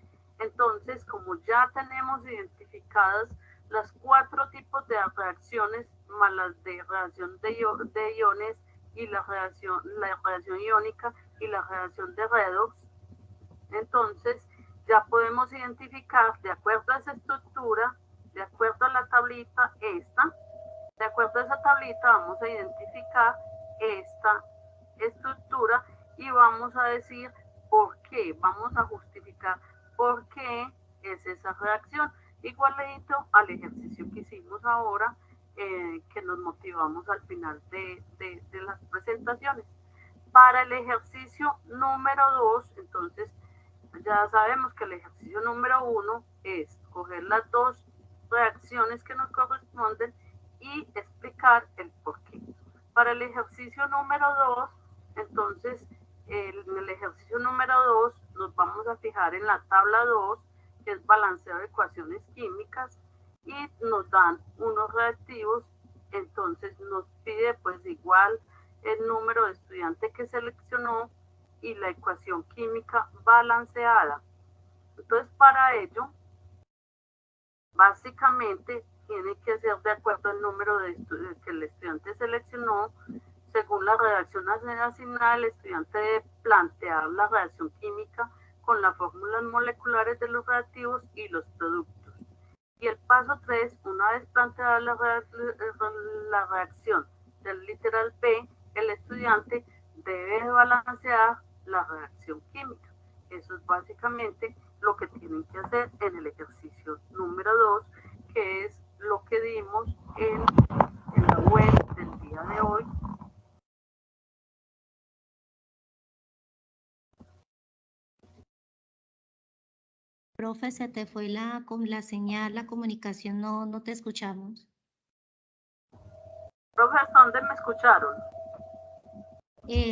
Entonces, como ya tenemos identificadas las 4 tipos de reacciones, más las de reacción de iones y la reacción iónica y la reacción de redox, entonces ya podemos identificar, de acuerdo a esa estructura, de acuerdo a la tablita esta, de acuerdo a esa tablita vamos a identificar esta estructura y vamos a decir por qué, vamos a justificar por qué es esa reacción. Igualito al ejercicio que hicimos ahora, que nos motivamos al final de las presentaciones. Para el ejercicio número 2, entonces ya sabemos que el ejercicio número 1 es coger las dos reacciones que nos corresponden y explicar el porqué. Para el ejercicio número 2, entonces en el ejercicio número 2 nos vamos a fijar en la tabla 2, que es balanceo de ecuaciones químicas, y nos dan unos reactivos. Entonces nos pide pues igual el número de estudiantes que seleccionó y la ecuación química balanceada. Entonces para ello, básicamente tiene que ser de acuerdo al número de que el estudiante seleccionó. Según la redacción asignada, el estudiante debe plantear la reacción química con las fórmulas moleculares de los reactivos y los productos. Y el paso 3, una vez planteada la reacción del literal P, el estudiante debe balancear la reacción química. Eso es básicamente lo que tienen que hacer en el ejercicio número 2, que es lo que dimos en la web del día de hoy. Profe, se te fue con la señal, la comunicación, no te escuchamos. Profe, ¿hasta dónde me escucharon?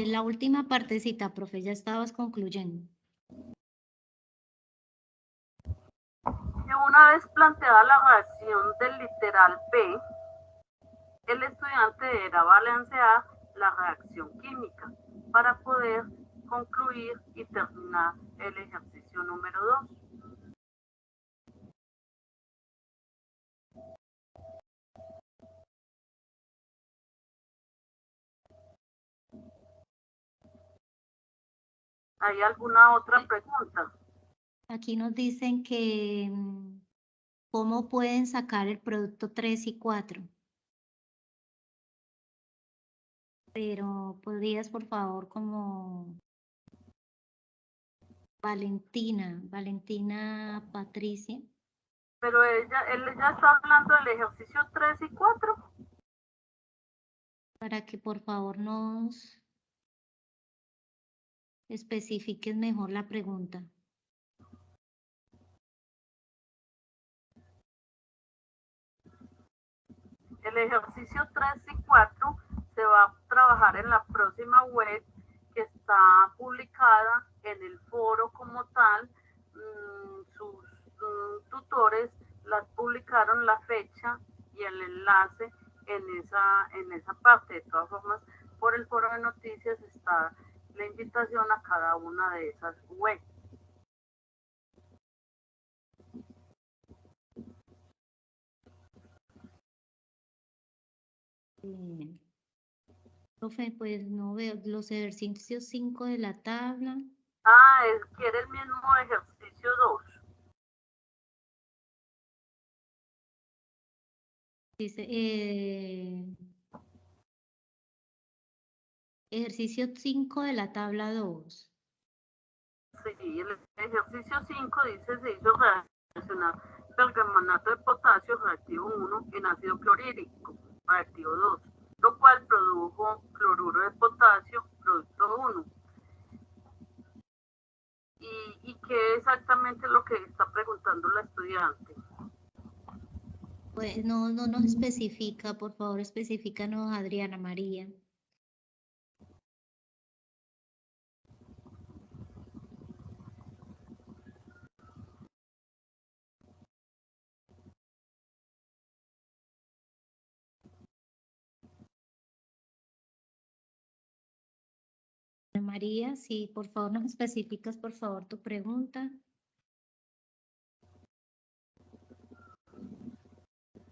La última partecita, profe, ya estabas concluyendo. Que una vez planteada la reacción del literal P, el estudiante deberá balancear la reacción química para poder concluir y terminar el ejercicio número 2. ¿Hay alguna otra pregunta? Aquí nos dicen que cómo pueden sacar el producto 3 y 4. Pero podrías, por favor, como Valentina Patricia. Pero él ya está hablando del ejercicio 3 y 4. Para que por favor nos especifiques mejor la pregunta. El ejercicio 3 y 4 se va a trabajar en la próxima web que está publicada en el foro como tal. Sus tutores las publicaron la fecha y el enlace en esa parte. De todas formas, por el foro de noticias está la invitación a cada una de esas webs. Profe, pues no veo los ejercicios 5 de la tabla. Quiere el mismo ejercicio 2. Dice, ejercicio 5 de la tabla 2. Sí, el ejercicio 5 dice se hizo reaccionar pergamanato de potasio reactivo 1 en ácido clorhídrico reactivo 2, lo cual produjo cloruro de potasio producto 1. ¿Y qué exactamente es lo que está preguntando la estudiante? Pues no nos especifica, por favor, especifícanos, Adriana María. María, sí, por favor, nos especificas, por favor, tu pregunta.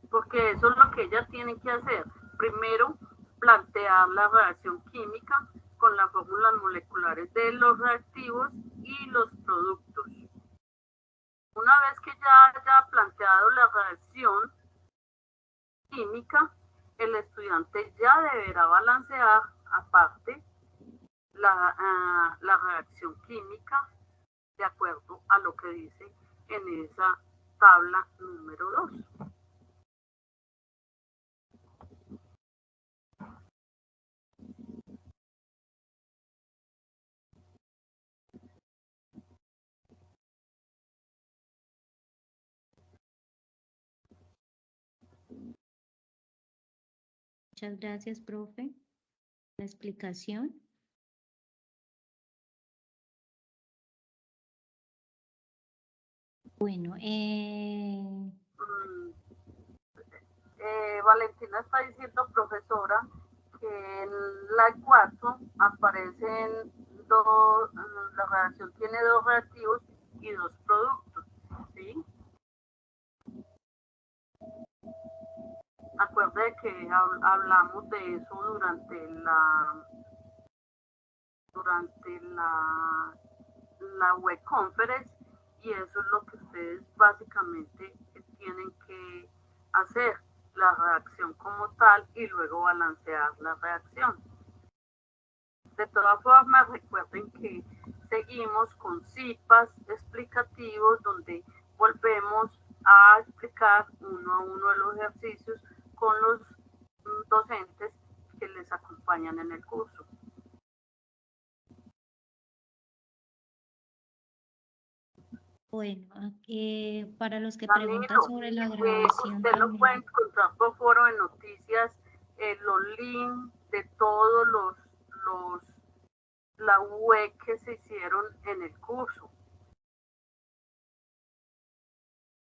Porque eso es lo que ella tiene que hacer. Primero, plantear la reacción química con las fórmulas moleculares de los reactivos y los productos. Una vez que ya haya planteado la reacción química, el estudiante ya deberá balancear aparte la reacción química de acuerdo a lo que dice en esa tabla número 2. Muchas gracias, profe, la explicación. Bueno, Valentina está diciendo, profesora, que en la 4 aparecen la reacción tiene 2 reactivos y 2 productos, ¿sí? Acuerde que hablamos de eso durante la web conference, y eso es lo que ustedes básicamente tienen que hacer, la reacción como tal y luego balancear la reacción. De todas formas, recuerden que seguimos con CIPAS explicativos donde volvemos a explicar uno a uno de los ejercicios con los docentes que les acompañan en el curso. bueno, para los que Danilo, preguntan sobre la grabación usted lo puede también. encontrar por foro de noticias, los links de todos la web que se hicieron en el curso.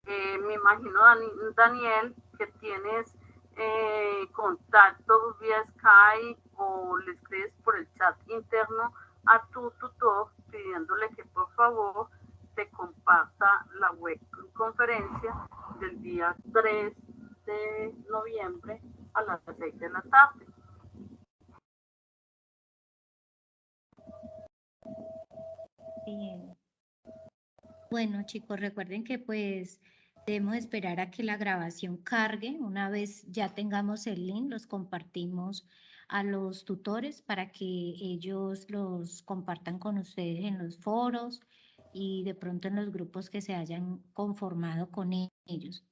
Me imagino, Daniel, que tienes contactos vía Skype o le escribes por el chat interno a tu tutor pidiéndole que por favor te comparta la web conferencia del día 3 de noviembre a las 6 de la tarde. Bien. Bueno, chicos, recuerden que pues debemos esperar a que la grabación cargue. Una vez ya tengamos el link, los compartimos a los tutores para que ellos los compartan con ustedes en los foros y de pronto en los grupos que se hayan conformado con ellos.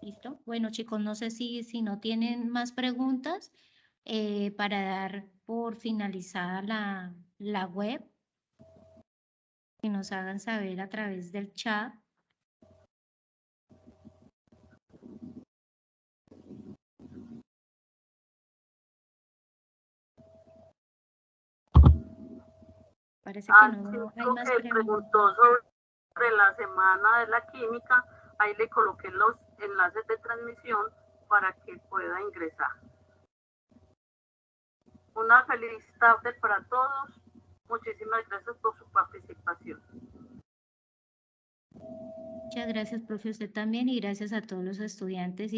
¿Listo? Bueno, chicos, no sé si no tienen más preguntas para dar por finalizada la web, que nos hagan saber a través del chat. Parece que no hay más preguntas. Preguntó sobre la semana de la química, ahí le coloqué los enlaces de transmisión para que pueda ingresar. Una feliz tarde para todos. Muchísimas gracias por su participación. Muchas gracias, profe, usted también, y gracias a todos los estudiantes.